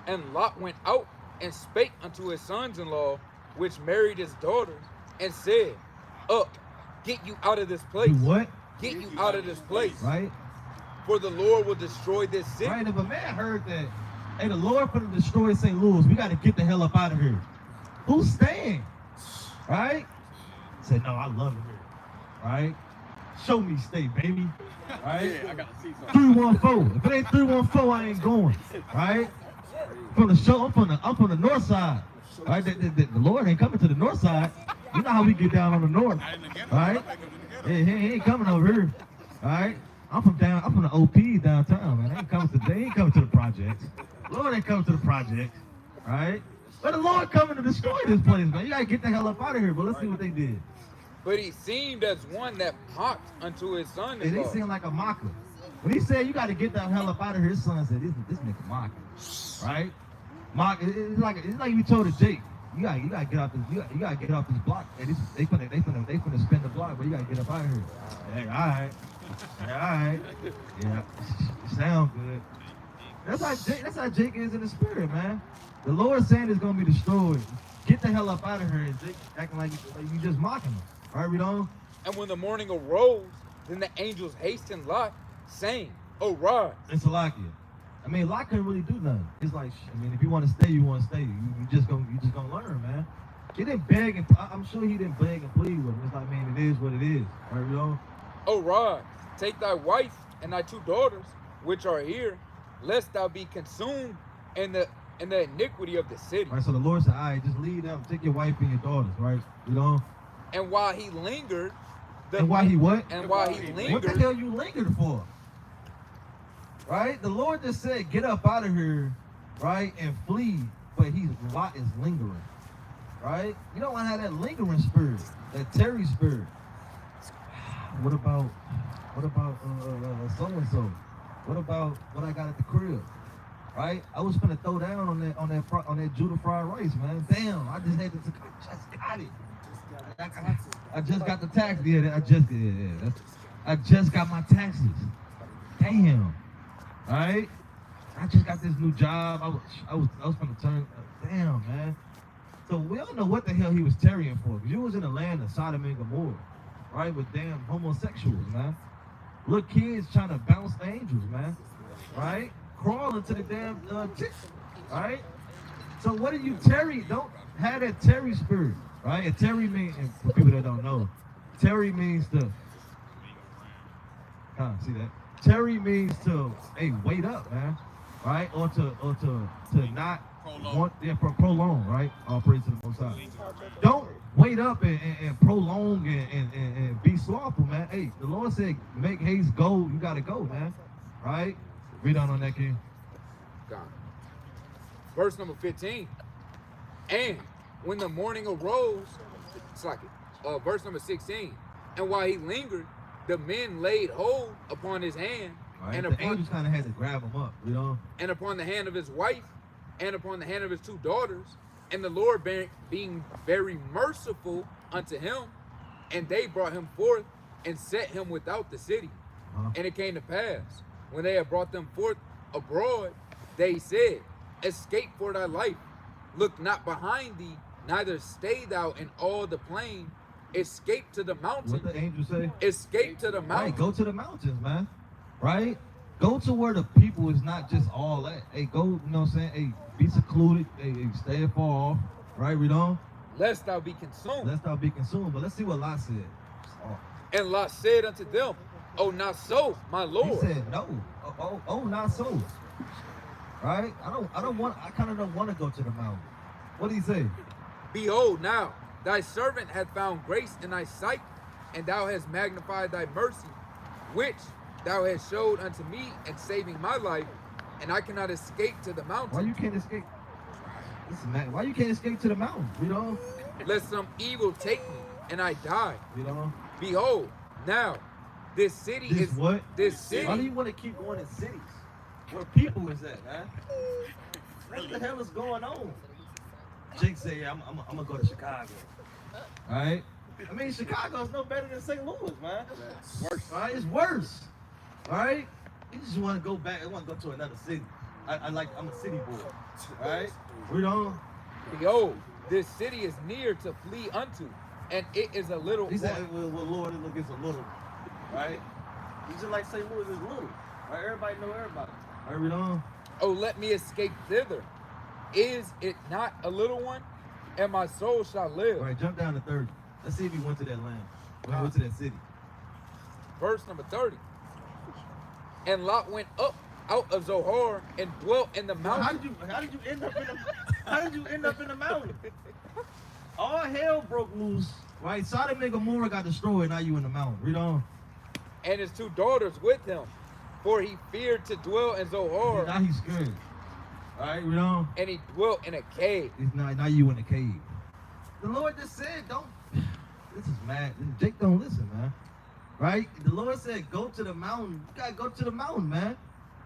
And Lot went out and spake unto his sons-in-law, which married his daughters, and said, up, get you out of this place. Do what? Get you out of this place. Right? For the Lord will destroy this city. Right, if a man heard that, hey, the Lord finna destroy St. Louis, we gotta get the hell up out of here. Who's staying? Right? Say, no, I love it here. Right? Show me stay, baby. Right? Yeah, I gotta see something. 314. If it ain't 314, I ain't going. Right? I'm from the north side. Right? The Lord ain't coming to the north side. You know how we get down on the north. Right? Yeah, he ain't coming over here. Right? I'm from the OP downtown, man. They ain't coming to the projects. Lord ain't coming to the projects. Right? But the Lord coming to destroy this place, man. You gotta get the hell up out of here, but let's see what they did. But he seemed as one that mocked unto his And son-in-law. he seemed like a mocker. When he said you got to get the hell up out of here, his son said, "This nigga mocking, right? It's like you told a Jake, you gotta get off this, you gotta get off this block. And they finna spin the block, but you gotta get up out of here. Hey, all right, yeah, sound good. That's how Jake is in the spirit, man. The Lord saying it's gonna be destroyed. Get the hell up out of here, and Jake acting like you just mocking him. All right, we don't. And when the morning arose, then the angels hastened Lot, saying, arise. It's Salakia. I mean, Lot couldn't really do nothing. It's like, I mean, if you want to stay, you want to stay. You just gonna learn, man. He didn't beg, and I'm sure he didn't beg and plead with him. It's like, man, it is what it is. All right, you know? Arise, take thy wife and thy 2 daughters, which are here, lest thou be consumed in the iniquity of the city. All right, so the Lord said, all right, just leave them, take your wife and your daughters, right? You know? And while he lingered, And while he what? And while he What the lingered, hell you lingered for? Right? The Lord just said, get up out of here, right, and flee. But Lot is lingering, right? You don't want to have that lingering spirit, that Terry spirit. What about so and so? What about what I got at the crib? Right? I was finna throw down on that Judah fried rice, man. Damn, I just got it. I just got the tax. Yeah, I just got my taxes. Damn. All right. I just got this new job. I was gonna turn. Damn, man. So we don't know what the hell he was tarrying for. Because you was in the land of Sodom and Gomorrah, right? With damn homosexuals, man. Little kids trying to bounce the angels, man. Right? Crawling to the damn chick, right? So what do you tarry? Don't have that tarry spirit, right? And tarry means, and for people that don't know, tarry means to, see that? Tarry means to, hey, wait up, man, right? Or to not want, prolong, right? All praise to the Most High. Don't wait up and prolong and be slothful, man. Hey, the Lord said, make haste, go. You gotta go, man. Right? Read on that, King. God. Verse number 15. And when the morning arose, it's like it. Verse number 16. And while he lingered, the men laid hold upon his hand, right. and the angels kind of had to grab him up, you know. And upon the hand of his wife, and upon the hand of his 2 daughters, and the Lord being very merciful unto him, and they brought him forth and set him without the city. And it came to pass, when they had brought them forth abroad, they said, escape for thy life, look not behind thee, neither stay thou in all the plain, escape to the mountain. What the angels say? Escape to the mountain. Right, go to the mountains, man. Right? Go to where the people is not just all that. Hey, go, you know what I'm saying? Hey, be secluded. Hey, stay far off. Right, read on. Lest thou be consumed. Lest thou be consumed. But let's see what Lot said. And Lot said unto them, oh, not so, my Lord. He said, no. Oh, not so. Right? I kind of don't want to go to the mountain. What did he say? Behold, now thy servant hath found grace in thy sight, and thou hast magnified thy mercy, which thou hast showed unto me in saving my life, and I cannot escape to the mountain. Why you can't escape? Listen, man, why you can't escape to the mountain? You know? Lest some evil take me, and I die. You know? Behold, now this city This is what? This city. Why do you want to keep going in cities? Where people is at, man? What the hell is going on? Jake said, yeah, I'm gonna go to Chicago. All right? I mean, Chicago's no better than St. Louis, man. Worse. All right? It's worse. All right? You just want to go back. I want to go to another city. I'm a city boy. All right? Read on. Behold, this city is near to flee unto, and it is a little. He said, well, Lord, it looks a little. Right? It's just like St. Louis is little. Right? Everybody know everybody. All right, read on. Oh, let me escape thither. Is it not a little one? And my soul shall live. All right, jump down to 30. Let's see if he went to that land. When he went to that city. Verse number 30. And Lot went up out of Zohar and dwelt in the mountain. How did you end up in the mountain? All hell broke loose. Right? Sodom and Gomorrah got destroyed. Now you in the mountain. Read on. And his 2 daughters with him, for he feared to dwell in Zohar. Now he's scared. All right, read on. And he dwelt in a cave. Now you in a cave. The Lord just said, don't. This is mad. Jake don't listen, man. Right? The Lord said, go to the mountain. You gotta go to the mountain, man.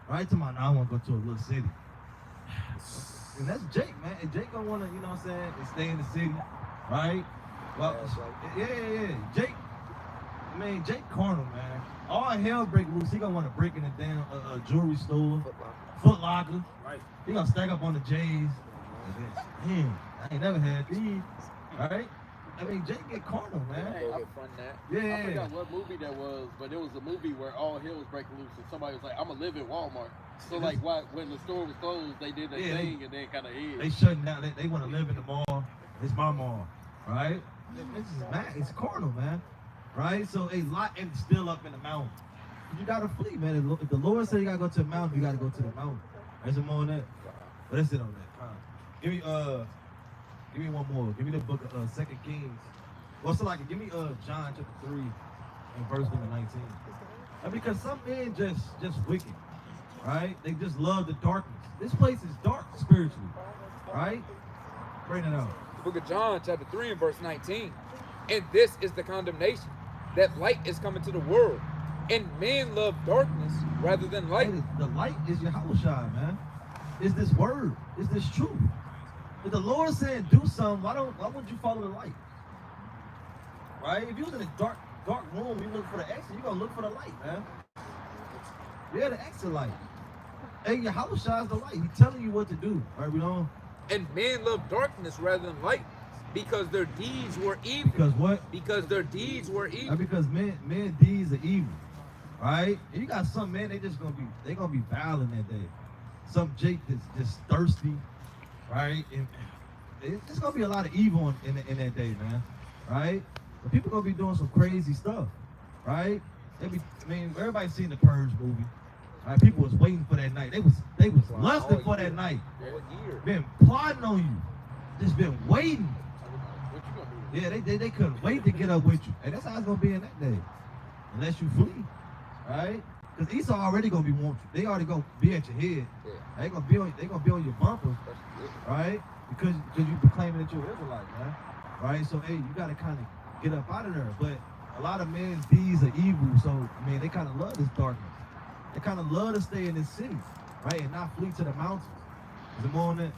Right? To my, now I want to go to a little city. And that's Jake, man. And Jake don't want to, you know what I'm saying, stay in the city. Right? Well, yeah. Jake carnal, man. All hell break loose. He gonna want to break in a damn jewelry store, Foot Locker. Right. He gonna stack up on the J's. Damn, I ain't never had these. Right? I mean, Jake get carnal, man. Yeah. I forgot what movie that was, but it was a movie where all hell was breaking loose, and somebody was like, "I'm gonna live at Walmart." So like, when the store was closed, they did their thing, and then kind of hid. They shutting down. They want to live in the mall. It's my mall, right? This is mad. It's carnal, man. Right? So a lot is still up in the mountain. You gotta flee, man. If the Lord said you gotta go to the mountain, you gotta go to the mountain. There's some more on that. But that's it on that. Give me one more. Give me the book of 2 Kings. Well, so like, give me John chapter 3 and verse number 19. And because some men just wicked, right? They just love the darkness. This place is dark spiritually, right? Bring it out. The book of John chapter 3 and verse 19. And this is the condemnation, that light is coming to the world, and men love darkness rather than light. The light is Yahushua, man. It's this word. It's this truth. If the Lord said do something, why would you follow the light? right? If you was in a dark room, you look for the exit, you're gonna look for the light, man. Yeah, the exit light. Hey, your house shines the light. He's telling you what to do, right? We don't. And men love darkness rather than light because their deeds were evil. Because what? Because their deeds were evil. Not because men deeds are evil, right? And you got some men, they gonna be violent that day. Some Jake that's just thirsty, right? And it's gonna be a lot of evil in that day, man, right? But people gonna be doing some crazy stuff, right? Everybody's seen the Purge movie. Right, people was waiting for that night. They was lusting for that night. All year. Been plotting on you. Just been waiting. What you gonna do? Yeah, they couldn't wait to get up with you. And that's how it's gonna be in that day. Unless you flee. Right? Because Esau already gonna be wanting you. They already gonna be at your head. Yeah. They gonna be on your bumper. Right? Because you proclaiming that you're Israelite, man. Right? So hey, you gotta kinda get up out of there. But a lot of men's deeds are evil, so they kinda love this darkness. They kind of love to stay in this city, right, and not flee to the mountains. Is it more on that?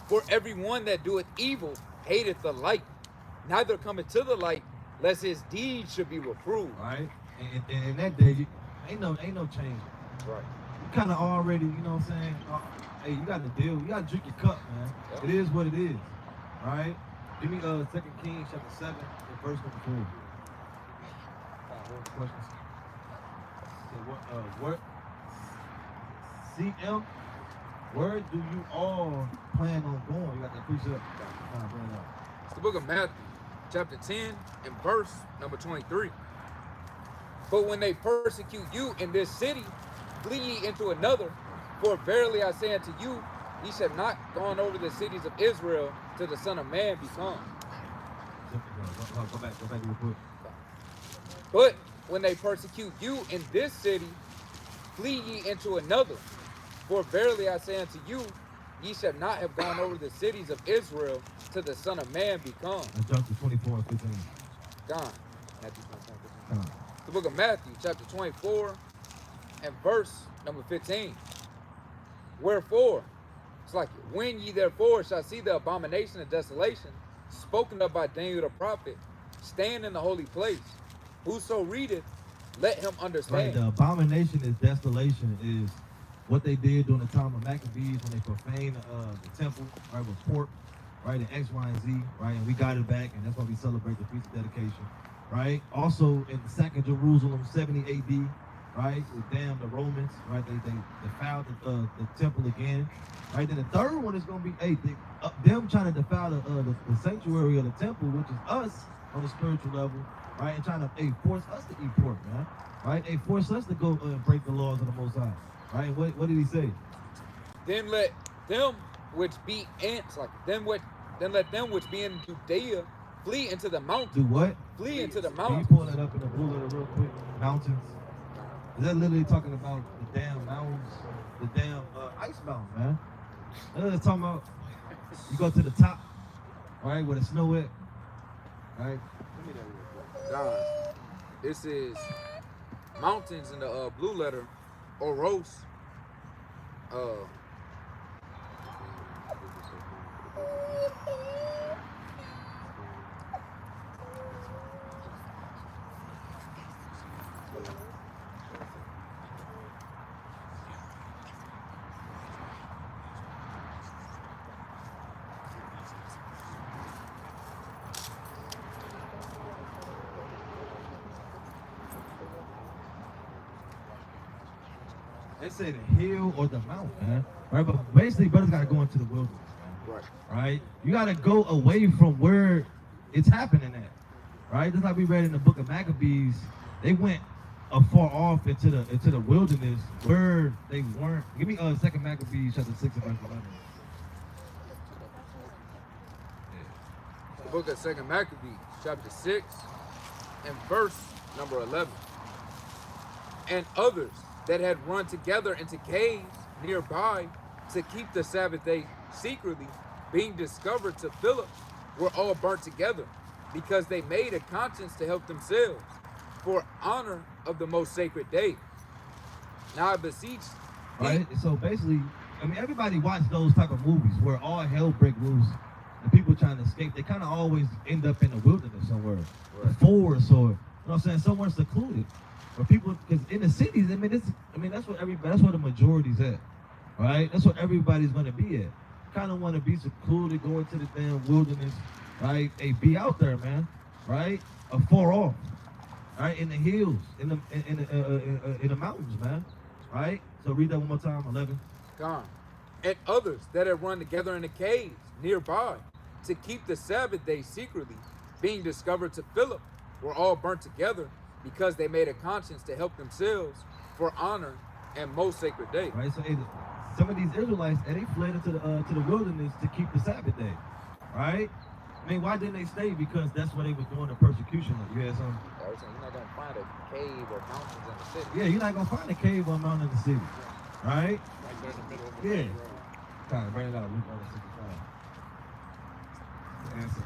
For everyone that doeth evil hateth the light, neither cometh to the light, lest his deeds should be reproved. Right, and in that day, ain't no change. Right. You kind of already, you know what I'm saying? Hey, you got to deal. You got to drink your cup, man. Yep. It is what it is, right? Give me 2 Kings chapter 7, and verse number 4. What questions? What CM, where do you all plan on going? You got that precept? It's the book of Matthew, chapter 10, and verse number 23. But when they persecute you in this city, flee ye into another. For verily I say unto you, ye shall not go on over the cities of Israel till the Son of Man be come. Go back real quick. But when they persecute you in this city, flee ye into another. For verily I say unto you, ye shall not have gone over the cities of Israel till the Son of Man be come. Let's jump to 24 and 15. Gone. Matthew 24, 15. Come on. The book of Matthew, chapter 24, and verse number 15. Wherefore, it's like, when ye therefore shall see the abomination of desolation, spoken of by Daniel the prophet, stand in the holy place. Whoso readeth, let him understand. Right, the abomination is desolation is what they did during the time of Maccabees when they profaned the temple, right, with pork, right, and X, Y, and Z, right, and we got it back, and that's why we celebrate the Feast of Dedication, right? Also, in the second Jerusalem, 70 AD, right, with damn the Romans, right, they defiled the temple again, right? Then the third one is going to be, them trying to defile the sanctuary of the temple, which is us on the spiritual level, right, and trying to force us to eat pork, man, right? They force us to go and break the laws of the Most High, right? What did he say? Then let them which be in, then let them which be in Judea flee into the mountains. Do what? Flee into the Can mountains. you pull that up in the blue letter real quick? Mountains. Is that literally talking about the damn mountains, the damn ice mountains, man? It's talking about you go to the top, right, where the snow at, right? God, this is mountains in the blue letter, Oros. They say the hill or the mountain, man. Right, but basically, brothers gotta go into the wilderness, man. Right. Right? You gotta go away from where it's happening at. Right? Just like we read in the book of Maccabees, they went far off into the wilderness where they weren't. Give me 2 Maccabees chapter 6 and verse 11. The book of 2 Maccabees, chapter 6, and verse number 11. And others that had run together into caves nearby to keep the Sabbath day secretly, being discovered to Philip, were all burnt together, because they made a conscience to help themselves, for honor of the most sacred day. Now I beseech thee. Right? So basically, I mean, everybody watched those type of movies where all hell break loose the people trying to escape, they kind of always end up in the wilderness somewhere, the Right. forest, or you know what I'm saying, somewhere secluded. But people, because in the cities, that's what that's where the majority's at, right? That's what everybody's gonna be at. Kind of want to be secluded, go into the damn wilderness, right? Hey, be out there, man, right? Far off, right? In the hills, in the mountains, man, right? So read that one more time, 11. Gone. And others that had run together in the caves nearby to keep the Sabbath day secretly, being discovered to Philip, were all burnt together because they made a conscience to help themselves for honor and most sacred day. Right, so hey, some of these Israelites, they fled into the wilderness to keep the Sabbath day, right? I mean, why didn't they stay? Because that's where they were doing the persecution. You had some. I was saying, you're not gonna find a cave or mountains in the city. Yeah, you're not gonna find a cave or mountain in the city, right? Like they're in the middle of the Yeah. main road. Kind of bring it out. Luke 65. To answer,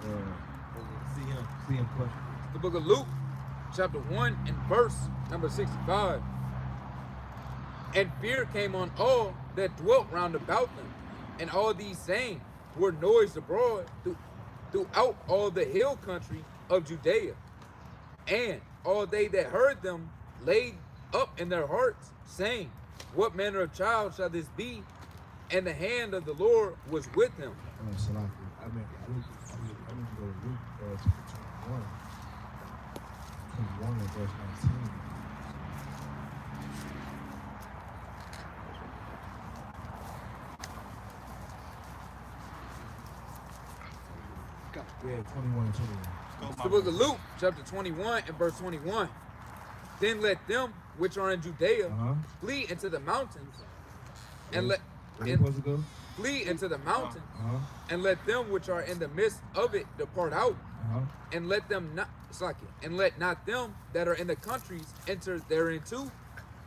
CM question. The book of Luke, chapter 1 and verse number 65. And fear came on all that dwelt round about them, and all these sayings were noised abroad throughout all the hill country of Judea. And all they that heard them laid up in their hearts, saying, What manner of child shall this be? And the hand of the Lord was with him. Salaki. I mean, Luke, I mean, go to Luke 21. 21 and verse 19. Yeah, 21 and 21. The book of Luke, chapter 21 and verse 21. Then let them which are in Judea Uh-huh. flee into the mountains, and let Where you and supposed to go? flee into the mountains, Uh-huh. and let them which are in the midst of it depart out, Uh-huh. and let them not and let not them that are in the countries enter thereinto,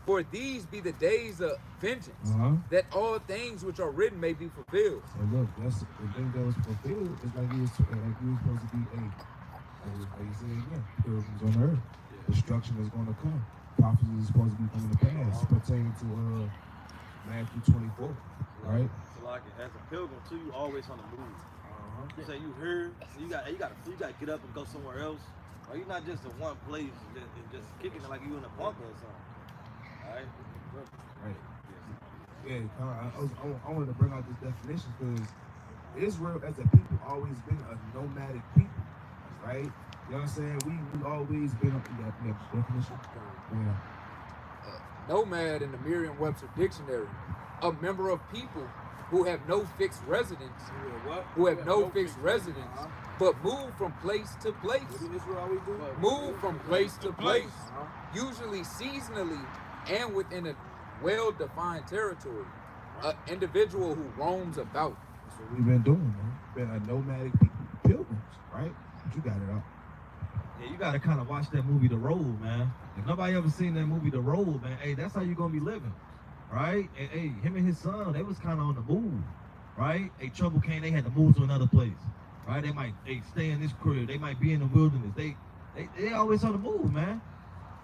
for these be the days of vengeance, Uh-huh. that all things which are written may be fulfilled. So look, that's the thing that was fulfilled. It's like you was supposed to be like you said again, pilgrims on earth. Destruction is going to come. Prophecy is supposed to be coming to pass, pertaining to Matthew 24, right? So like as a pilgrim too, you always on the move. You say you here, so you got to get up and go somewhere else. Or you're not just in one place and just kicking it like you in a bunker or something. All right. Right. Yeah, I wanted to bring out this definition because Israel as a people always been a nomadic people, right? You know what I'm saying? We always been up in that definition. Yeah. Nomad in the Merriam-Webster dictionary, a member of people who have no fixed residence, but move from place to place. Move from place to place, usually seasonally and within a well-defined territory. An individual who roams about. That's what we've been doing, man. Been a nomadic people, pilgrims, right? But you got it out. Yeah, you gotta kind of watch that movie, The Road, man. If nobody ever seen that movie, The Road, man, hey, that's how you gonna be living, right? And hey, him and his son, they was kind of on the move, right? Hey, trouble came, they had to move to another place, right? They stay in this crib, they might be in the wilderness. They always on the move, man,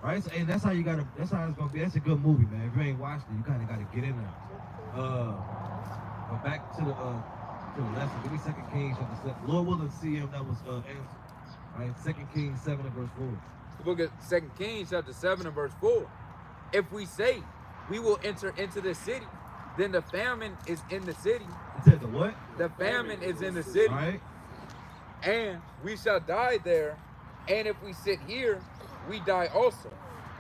right? So, hey, that's how it's gonna be. That's a good movie, man. If you ain't watched it, you kind of gotta get in there. But back to the lesson. Give me 2 Kings chapter 7. Lord willing, see him that was answered. Right, 2 Kings 7 and verse 4. The book of 2 Kings chapter 7 and verse 4. If we say we will enter into the city, then the famine is in the city. It said the what? The famine is in the city. Right. And we shall die there. And if we sit here, we die also.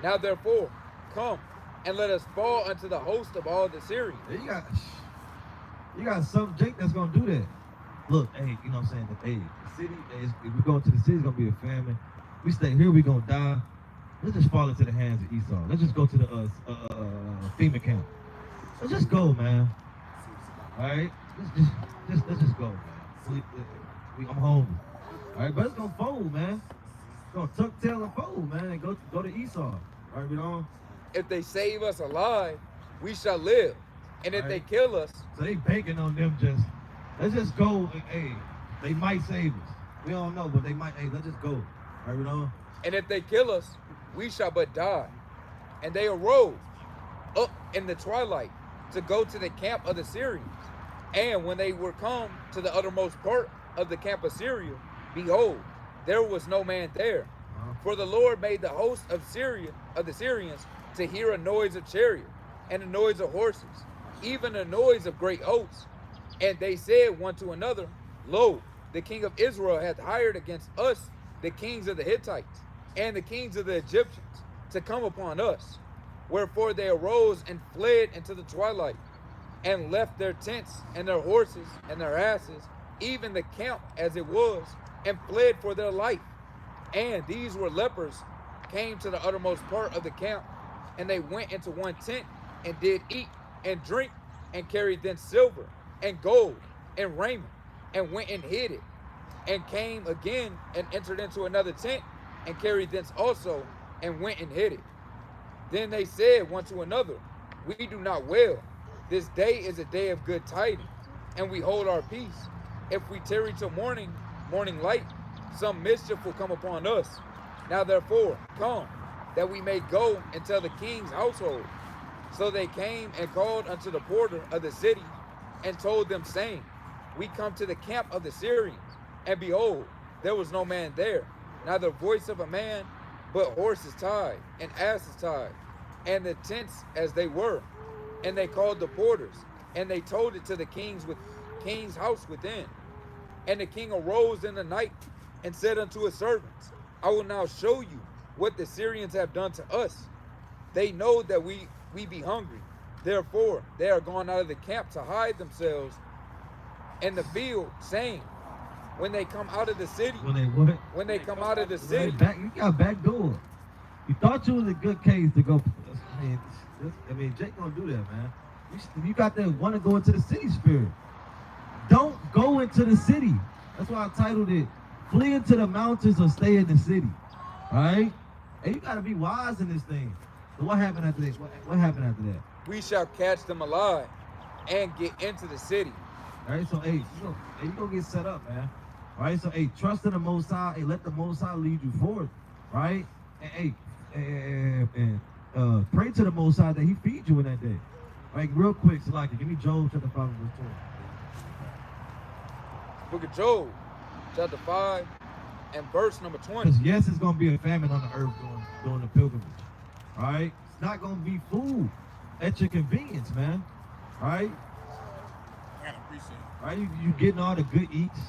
Now therefore, come and let us fall unto the host of all the Syrians. Yeah, you got some Jake that's gonna do that. Look, hey, you know what I'm saying? Hey, the city, if we go into the city, it's gonna be a famine. We stay here, we gonna die. Let's just fall into the hands of Esau. Let's just go to the FEMA camp. Let's just go, man. All right, let's just go, man. I'm hungry. All right, but it's gonna fold, man. It's gonna tuck tail and fold, man, and go to Esau. All right, we don't. If they save us alive, we shall live. And if they kill us, so they banking on them just. Let's just go. Hey, they might save us. We don't know, but they might. Hey, let's just go. All right, we don't. And if they kill us, we shall but die. And they arose up in the twilight to go to the camp of the Syrians. And when they were come to the uttermost part of the camp of Syria, behold, there was no man there. For the Lord made the host of Syria, of the Syrians, to hear a noise of chariot, and a noise of horses, even a noise of great hosts. And they said one to another, Lo, the king of Israel hath hired against us the kings of the Hittites, and the kings of the Egyptians, to come upon us. Wherefore they arose and fled into the twilight, and left their tents, and their horses, and their asses, even the camp as it was, and fled for their life. And these were lepers, came to the uttermost part of the camp, and they went into one tent, and did eat and drink, and carried thence silver, and gold, and raiment, and went and hid it, and came again, and entered into another tent, and carried thence also, and went and hid it. Then they said one to another, We do not well. This day is a day of good tidings, and we hold our peace. If we tarry till morning light, some mischief will come upon us. Now therefore, come, that we may go and tell the king's household. So they came and called unto the porter of the city, and told them, saying, We come to the camp of the Syrians, and behold, there was no man there, neither voice of a man, but horses tied, and asses tied, and the tents as they were. And they called the porters, and they told it to the king's house within. And the king arose in the night, and said unto his servants, I will now show you what the Syrians have done to us. They know that we be hungry. Therefore, they are gone out of the camp to hide themselves in the field, saying, when they come out of the city, When they what? when they come out of the city, You got back door. You thought you was a good case to go. I mean, Jake gonna do that, man. You got that want to go into the city spirit. Don't go into the city. That's why I titled it, Flee into the mountains or stay in the city. All right? And you gotta be wise in this thing. So what happened after that? What happened after that? we shall catch them alive and get into the city. All right, so you gonna get set up, man. All right, so trust in the Most High. Let the Most High lead you forward, right? And pray to the Most High that He feed you in that day. Like real quick, so give me Job chapter 5 verse 20. Book of Job, chapter 5, and verse number 20. Because yes, it's gonna be a famine on the earth during the pilgrimage. All right, it's not gonna be food at your convenience, man. All right. I gotta appreciate it. Right, you getting all the good eats,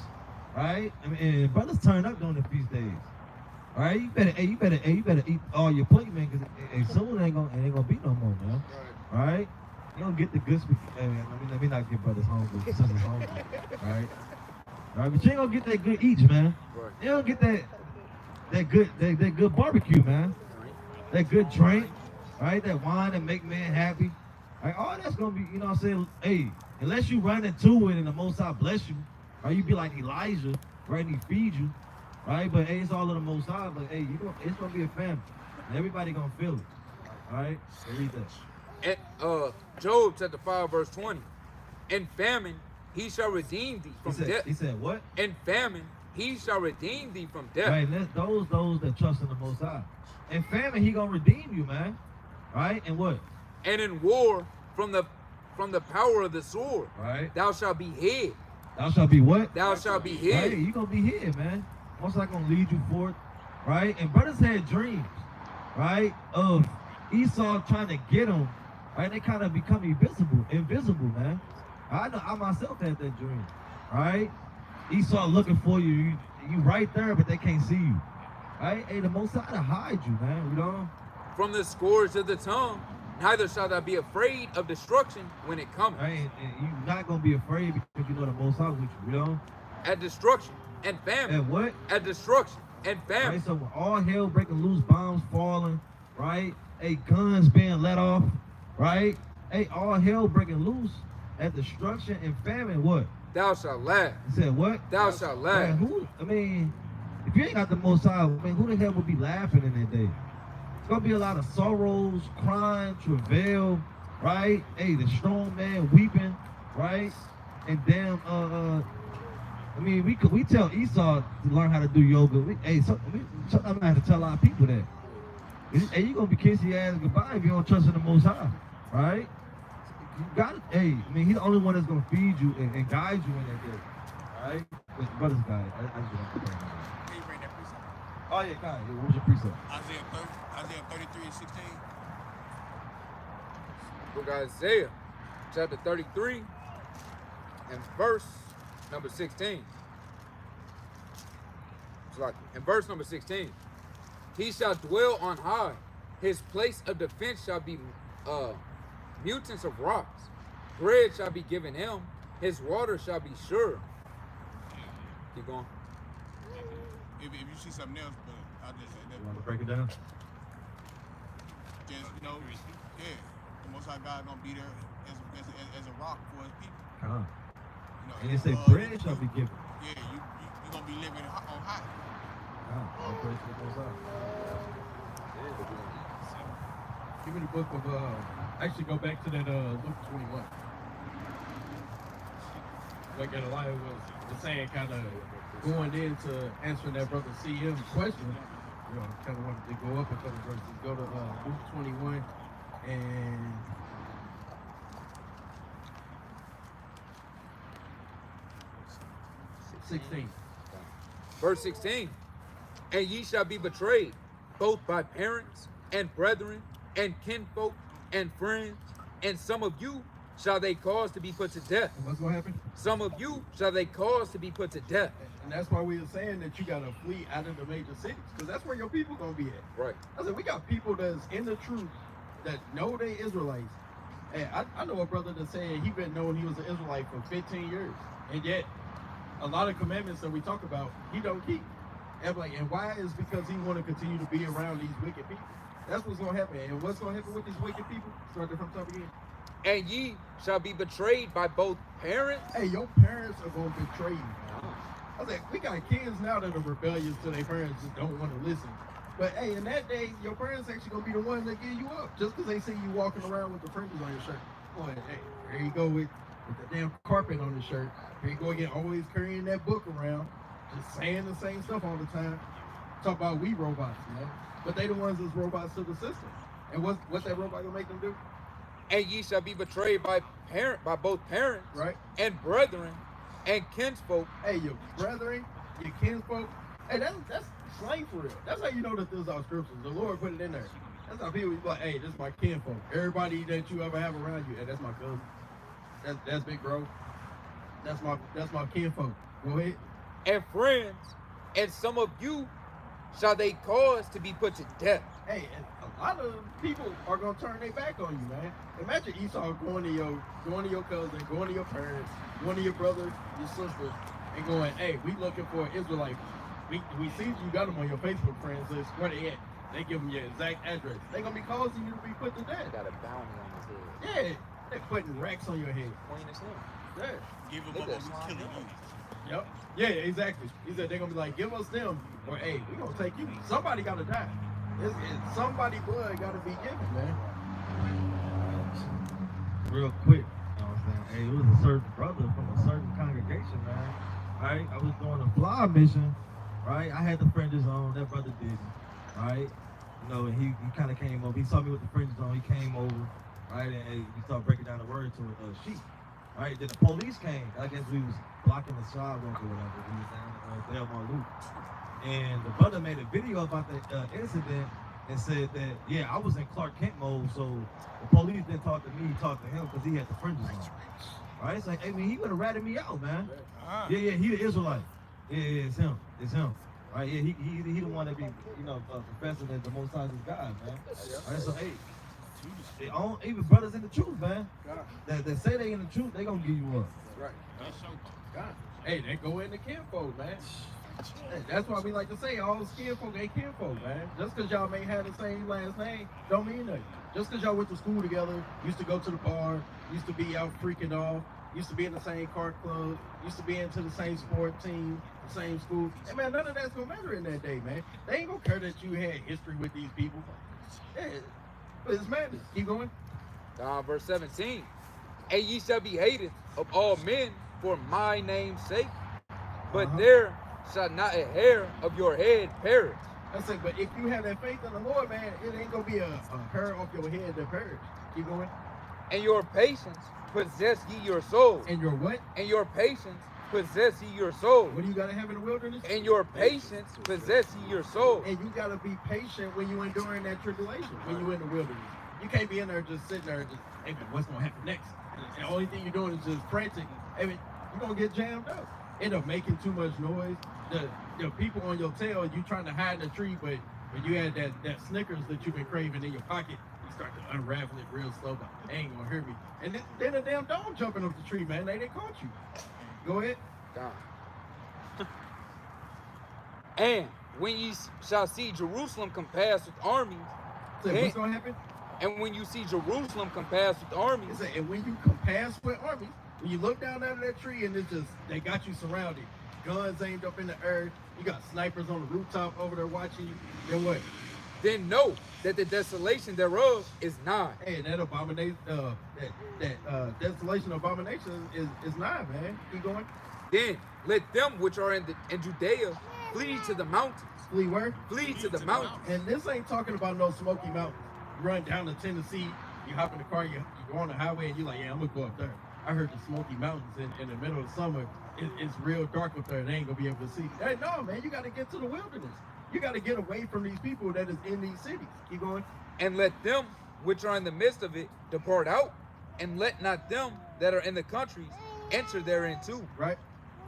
right? I mean, and brothers turn up during the feast days, right? You better eat all your plate, man, because soon it ain't gonna be no more, man. Right? You don't get the good. Let me not get brothers hungry, sisters hungry, right? Right, but you ain't gonna get that good eats, man. Right. You don't get that good barbecue, man. That good drink, right? That wine that make man happy. Right? All that's gonna be, you know what I'm saying? Unless you run into it and the Most High bless you, right? You be like Elijah, right? And He feed you, right? But it's all of the Most High. But it's gonna be a family. And everybody gonna feel it. All right? So read that. And Job chapter 5, verse 20. In famine, He shall redeem thee from death. He said what? In famine, He shall redeem thee from death. Right, and those that trust in the Most High. In famine, He gonna redeem you, man. Right? And what? And in war, from the power of the sword, Right. thou shalt be hid. Thou shalt be what? Thou shalt be Right, hid. you gonna be here, man. Most High gonna lead you forth, right? And brothers had dreams, right, of Esau trying to get them, right? They kind of become invisible, man. I know I myself had that dream, right? Esau looking for you, you right there, but they can't see you, right? Hey, the Most High to hide you, man. You know. From the scourge of the tongue, neither shalt thou be afraid of destruction when it cometh. Right, and you're not gonna be afraid because you know the Most High with you, you know. At destruction and famine. And what? At destruction and famine. Right, so with all hell breaking loose, bombs falling, right? Hey, guns being let off, right? Hey, all hell breaking loose at destruction and famine, what? Thou shalt laugh. He said what? Thou shalt laugh. Man, if you ain't got the Most High, who the hell would be laughing in that day? It's gonna be a lot of sorrows, crying, travail, right? Hey, the strong man weeping, right? And damn, we tell Esau to learn how to do yoga. Sometimes I have to tell our people that. Hey, you gonna be kissing your ass goodbye if you don't trust in the Most High, right? You got it. Hey, He's the only one that's gonna feed you and guide you in that day, right? Mr. Brothers guy. I just don't know. Can you bring that precept? Oh yeah, kind of. What was your precept? Isaiah 33 and 16. Book of Isaiah, chapter 33, and verse number 16. It's like in verse number 16, he shall dwell on high. His place of defense shall be mutants of rocks. Bread shall be given him. His water shall be sure. Keep going. If you see something else, but I'll just say that. You want to break it down? Just, you know, yeah, the Most High God gonna be there as a rock for his people. Come on. You know, And it say blood, bread shall be given. Yeah, you gonna be living on high. All praise to the Most High. Give me the book of, actually go back to that Luke 21. Like Elijah was saying, kind of going into answering that brother CM's question. You know, kind of wanted to go up a couple verses. Go to Luke 21 and Verse 16. And ye shall be betrayed, both by parents and brethren and kinfolk and friends, and some of you shall they cause to be put to death. And what's going to happen? Some of you shall they cause to be put to death. And that's why we were saying that you got to flee out of the major cities, because that's where your people going to be at. Right. I said, we got people that's in the truth that know they Israelites. And I know a brother that said he been knowing he was an Israelite for 15 years. And yet, a lot of commandments that we talk about, he don't keep. And why is because he want to continue to be around these wicked people. That's what's going to happen. And what's going to happen with these wicked people? Start from top again. And ye shall be betrayed by both parents. Hey, your parents are going to betray you. I was like, we got kids now that are rebellious to their parents, just don't want to listen. But hey, in that day, your parents actually gonna be the ones that give you up, just because they see you walking around with the fringes on your shirt. Boy, hey, there you go with the damn carpet on the shirt. Here you go again, always carrying that book around, just saying the same stuff all the time. Talk about we robots, man. But they the ones that's robots to the system. And what's that robot gonna make them do? And ye shall be betrayed by both parents, right, and brethren, and kinsfolk. Hey, your brethren, your kinsfolk. Hey, that's slang for real. That's how you know that this is our scriptures. The Lord put it in there. That's how people be like, hey, this is my kinfolk. Everybody that you ever have around you, hey, that's my cousin. That's big bro. That's my kinfolk. Go ahead. And friends, and some of you shall they cause to be put to death. Hey, and a lot of people are gonna turn their back on you, man. Imagine Esau going to your cousin, going to your parents, going to your brother, your sister, and going, hey, we looking for an Israelite. We see you got them on your Facebook friends list. Where they at? They give them your exact address. They gonna be causing you to be put to death. Got a bounty on his head. Yeah, they putting racks on your head. Point is him. Yeah. Give them up or we killing you. Yep. Yeah, exactly. He said they're gonna be like, give us them, or hey, we gonna take you. Somebody gotta die. It's somebody blood gotta be given, man. Real quick, you know what I'm saying? Hey, it was a certain brother from a certain congregation, man. Right? I was doing a fly mission, right? I had the fringes on, that brother didn't, right? You know, and he kind of came over. He saw me with the fringes on. He came over, right? And we started breaking down the word to a sheep, right? Then the police came. I guess we was blocking the sidewalk or whatever. We was down there on Loop. And the brother made a video about the incident and said that, yeah, I was in Clark Kent mode, so the police didn't talk to me, he talked to him because he had the fringes on. Right? It's like, hey, man, he would have ratted me out, man. Yeah, he the Israelite. Yeah, it's him. Right? Yeah, he the one that be, you know, professing that the Most High is God, man. Right? So, hey, even brothers in the truth, man, that say they in the truth, they gonna give you up. Right. God. Hey, they go in the kinfolk, man. Hey, that's why we like to say all kinfolk ain't kinfolk, man. Just because y'all may have the same last name, don't mean nothing. Just because y'all went to school together, used to go to the bar, used to be out freaking off, used to be in the same car club, used to be into the same sport team, the same school. Hey, man, none of that's going to matter in that day, man. They ain't going to care that you had history with these people. Yeah, but it's madness. Keep going. Verse 17. And ye shall be hated of all men for my name's sake, but there shall not a hair of your head perish. I said, but if you have that faith in the Lord, man, it ain't going to be a hair off your head that perish. Keep going. And your patience possess ye your souls. And your what? And your patience possess ye your soul. What do you gotta have in the wilderness? And your patience possess ye your soul. And you gotta be patient when you enduring that tribulation, when you in the wilderness. You can't be in there just sitting there and just, hey man, what's gonna happen next? And the only thing you're doing is just frantic. Hey man, you're gonna get jammed up. End up making too much noise. The people on your tail, you trying to hide in the tree, but when you had that Snickers that you've been craving in your pocket, you start to unravel it real slow, but they ain't gonna hear me. And then a damn dog jumping off the tree, man. They caught you. Go ahead. God. And when ye shall see Jerusalem compassed with armies, So what's gonna happen? and when you see Jerusalem compassed with armies, It said, and when you compass with armies, when you look down out of that tree and it's just, they got you surrounded. Guns aimed up in the earth. You got snipers on the rooftop over there watching you. Then what? then know that the desolation thereof is nigh. Hey, that abomination, desolation abomination is nigh, man. Keep going. Then let them which are in Judea flee to the mountains. Flee where? Flee to the mountains. And this ain't talking about no Smoky Mountains. You run down to Tennessee, you hop in the car, you go on the highway, and you're like, yeah, I'm gonna go up there. I heard the Smoky Mountains in the middle of summer. It's real dark up there. They ain't gonna be able to see. Hey, no, man, you got to get to the wilderness. You got to get away from these people that is in these cities. Keep going. And let them which are in the midst of it depart out, and let not them that are in the countries enter therein too. Right.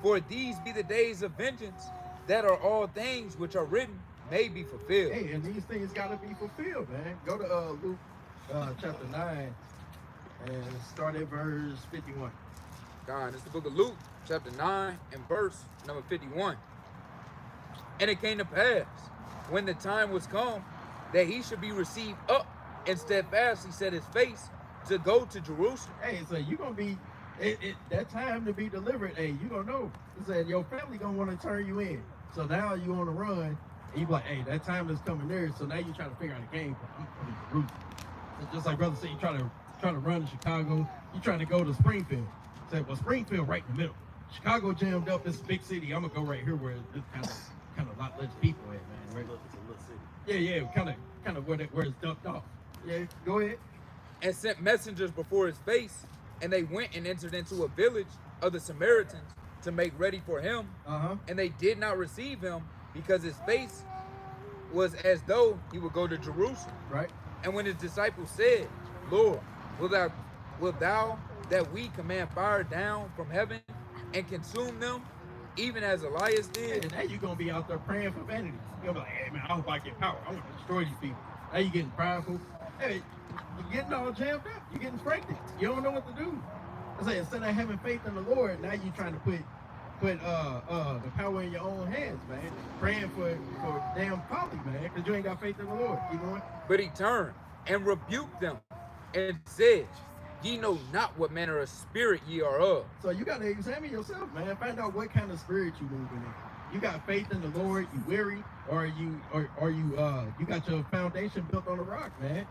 For these be the days of vengeance, that are all things which are written may be fulfilled. Hey, and these things got to be fulfilled, man. Go to Luke chapter 9 and start at verse 51. God, it's the book of Luke, chapter 9 and verse number 51. And it came to pass, when the time was come, that he should be received up, and steadfastly set his face to go to Jerusalem. Hey, so you're going to be, that time to be delivered, hey, you going to know. It said your family going to want to turn you in. So now you on the run, and you be like, hey, that time is coming there. So now you're trying to figure out a game. I'm coming to Jerusalem. So just like brother said, you trying to run to Chicago. You trying to go to Springfield. Say, well, Springfield right in the middle. Chicago jammed up. This big city. I'm gonna go right here where it's kind of a lot less people at, man. Right? It's a little city. Yeah, kind of where it's ducked off. Yeah, go ahead. And sent messengers before his face, and they went and entered into a village of the Samaritans to make ready for him. And they did not receive him, because his face was as though he would go to Jerusalem. Right. And when his disciples said, Lord, wilt thou that we command fire down from heaven and consume them, even as Elias did? And now you're gonna be out there praying for vanity. You're gonna be like, hey man, I hope I get power. I want to destroy these people. Now you're getting prideful. Hey, you're getting all jammed up. You're getting frantic. You don't know what to do. I say, instead of having faith in the Lord, now you're trying to put the power in your own hands, man. Praying for damn folly, man, because you ain't got faith in the Lord. Keep going. But he turned and rebuked them and said, ye know not what manner of spirit ye are of. So you got to examine yourself, man. Find out what kind of spirit you moving in. You got faith in the Lord, you weary, or you got your foundation built on a rock, man.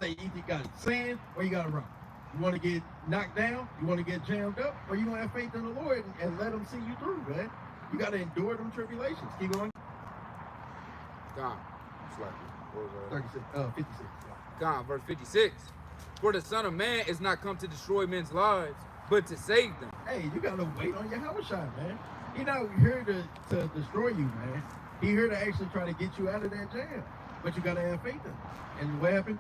Say either you got sand or you got a rock. You want to get knocked down, you want to get jammed up, or you want to have faith in the Lord and let him see you through, man. You got to endure them tribulations. Keep going. God, it's like, what was that? 56. God, verse 56. For the Son of Man is not come to destroy men's lives, but to save them. Hey, you got to wait on your house shot, man. He's not here to destroy you, man. He's here to actually try to get you out of that jam. But you got to have faith in him. And what happened?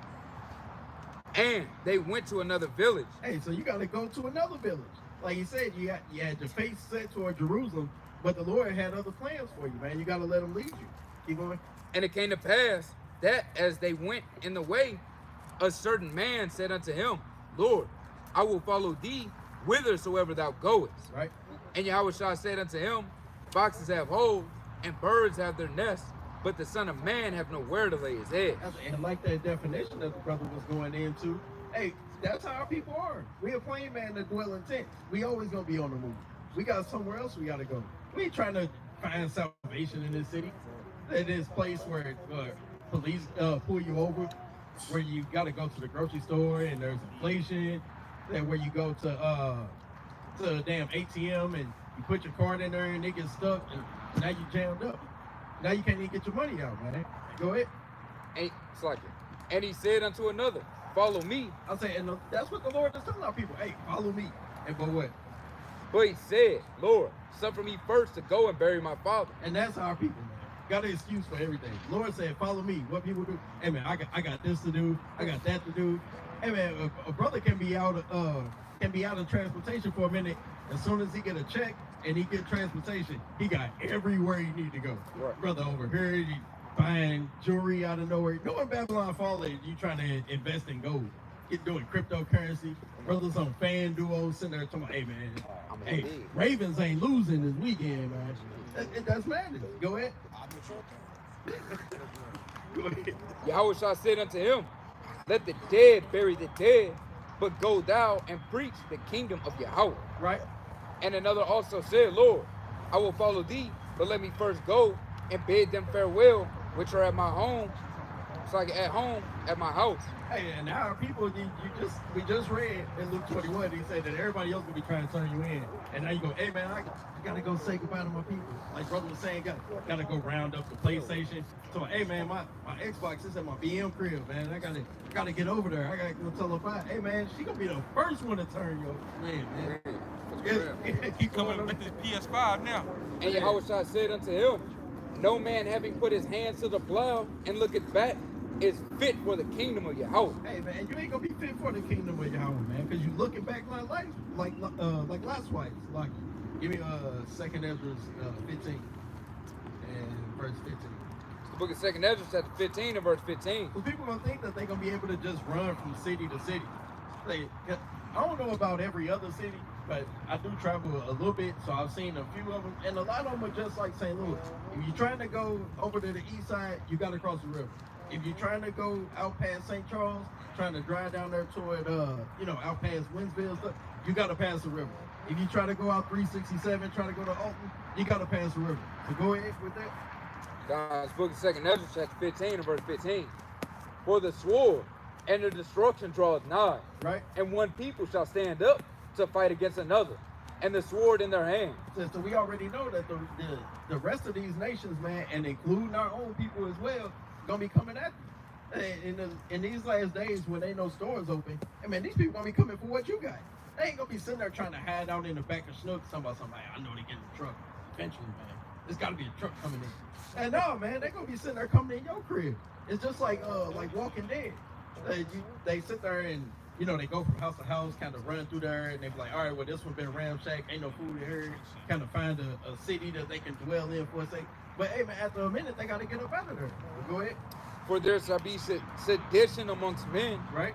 And they went to another village. Hey, so you got to go to another village. Like you said, you had your face set toward Jerusalem, but the Lord had other plans for you, man. You got to let him lead you. Keep going. And it came to pass that as they went in the way, a certain man said unto him, Lord, I will follow thee whithersoever thou goest. Right. And Yahushua said unto him, foxes have holes, and birds have their nests, but the Son of Man have nowhere to lay his head. And like that definition that the brother was going into, hey, that's how our people are. We a plain man that dwell in tents. We always gonna be on the move. We got somewhere else we gotta go. We ain't trying to find salvation in this city. In this place where police pull you over, where you gotta go to the grocery store and there's inflation, and where you go to a damn ATM and you put your card in there and it gets stuck and now you jammed up. Now you can't even get your money out, man. Go ahead. And it's like it. And he said unto another, follow me. I say, and that's what the Lord is telling our people. Hey, follow me. And but what? But he said, Lord, suffer me first to go and bury my father. And that's our people, man. Got an excuse for everything. Lord said, follow me. What people do? Hey, man, I got this to do. I got that to do. Hey, man, a brother can be out of transportation for a minute. As soon as he get a check and he get transportation, he got everywhere he need to go. Right. Brother over here, he buying jewelry out of nowhere. Knowing Babylon falling, you trying to invest in gold. Get doing cryptocurrency. Brothers on fan duos sitting there talking about, hey, man, hey, Ravens ain't losing this weekend, man. That's madness. Go ahead. Go ahead. Yahushua said unto him, let the dead bury the dead, but go thou and preach the kingdom of Yahweh. Right? And another also said, Lord, I will follow thee, but let me first go and bid them farewell, which are at my home. It's like at home, at my house. Hey, and our people, we just read in Luke 21, he said that everybody else will be trying to turn you in. And now you go, hey man, I gotta go say goodbye to my people. Like brother was saying, gotta go round up the PlayStation. So hey man, my Xbox is at my BM crib, man. I gotta get over there. I gotta go tell her bye. Hey man, she gonna be the first one to turn you man. Keep coming with this PS5 now. And Yahushua said unto him, no man having put his hands to the plow and looketh back is fit for the kingdom of Yahweh. Hey man, you ain't gonna be fit for the kingdom of Yahweh, man, because you looking back like life, like last wife. Like, give me 2nd Ezra 15 and verse 15. It's the book of 2nd Ezra, chapter 15 and verse 15. Because people gonna think that they gonna be able to just run from city to city. Like, I don't know about every other city, but I do travel a little bit, so I've seen a few of them, and a lot of them are just like St. Louis. If you're trying to go over to the east side, you gotta cross the river. If you're trying to go out past St. Charles, trying to drive down there toward, out past Winsville stuff, you got to pass the river. If you try to go out 367, try to go to Alton, you got to pass the river. So go ahead with that. God's book of 2nd Ezra, chapter 15 and verse 15. For the sword and the destruction draweth nigh, Right? and one people shall stand up to fight against another, and the sword in their hand. So we already know that the rest of these nations, man, and including our own people as well, gonna be coming at you. In these last days when ain't no stores open, I mean, these people gonna be coming for what you got. They ain't gonna be sitting there trying to hide out in the back of Schnucks talking about somebody. I know they get in the truck eventually, man. There's gotta be a truck coming in. And no, man, they gonna be sitting there coming in your crib. It's just like Walking Dead. They sit there and they go from house to house, kind of run through there, and they be like, all right, well, this one been ramshacked, ain't no food in here. Kind of find a city that they can dwell in for a sec. But hey, man, after a minute, they gotta get up out of there. Go ahead. For there shall be sedition amongst men, Right?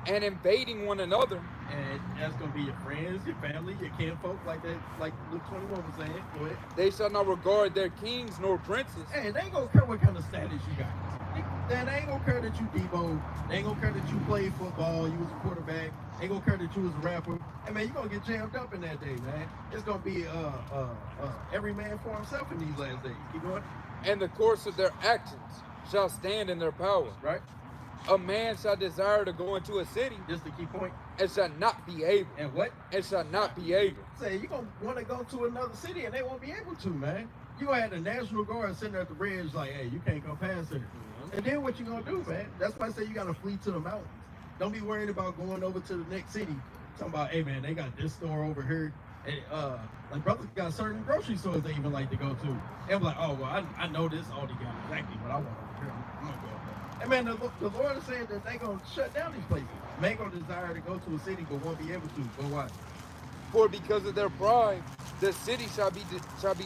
and invading one another. And that's gonna be your friends, your family, your kinfolk, like that, like Luke 21 was saying. Go ahead. They shall not regard their kings nor princes. Hey, they ain't gonna care what kind of status you got. They ain't gonna care that you Debo. They ain't gonna care that you played football, you was a quarterback. They ain't gonna care that you was a rapper. Hey man, you gonna get jammed up in that day, man. It's gonna be every man for himself in these last days. Keep going. And the course of their actions shall stand in their power. Right? A man shall desire to go into a city, Just the key point. and shall not be able. And what? And shall not be able. Say you gonna want to go to another city and they won't be able to, man. You gonna have the National Guard sitting there at the bridge like, hey, you can't come past here. And then what you gonna do, man? That's why I say you gotta flee to the mountains. Don't be worried about going over to the next city. Talking about, hey man, they got this store over here. And like brothers got certain grocery stores they even like to go to. And I'm like, oh well, I know this already got exactly what I want over here. I'm gonna go over there. And man, the Lord is saying that they gonna shut down these places. Man gonna desire to go to a city but won't be able to. But why? For because of their pride, the city shall be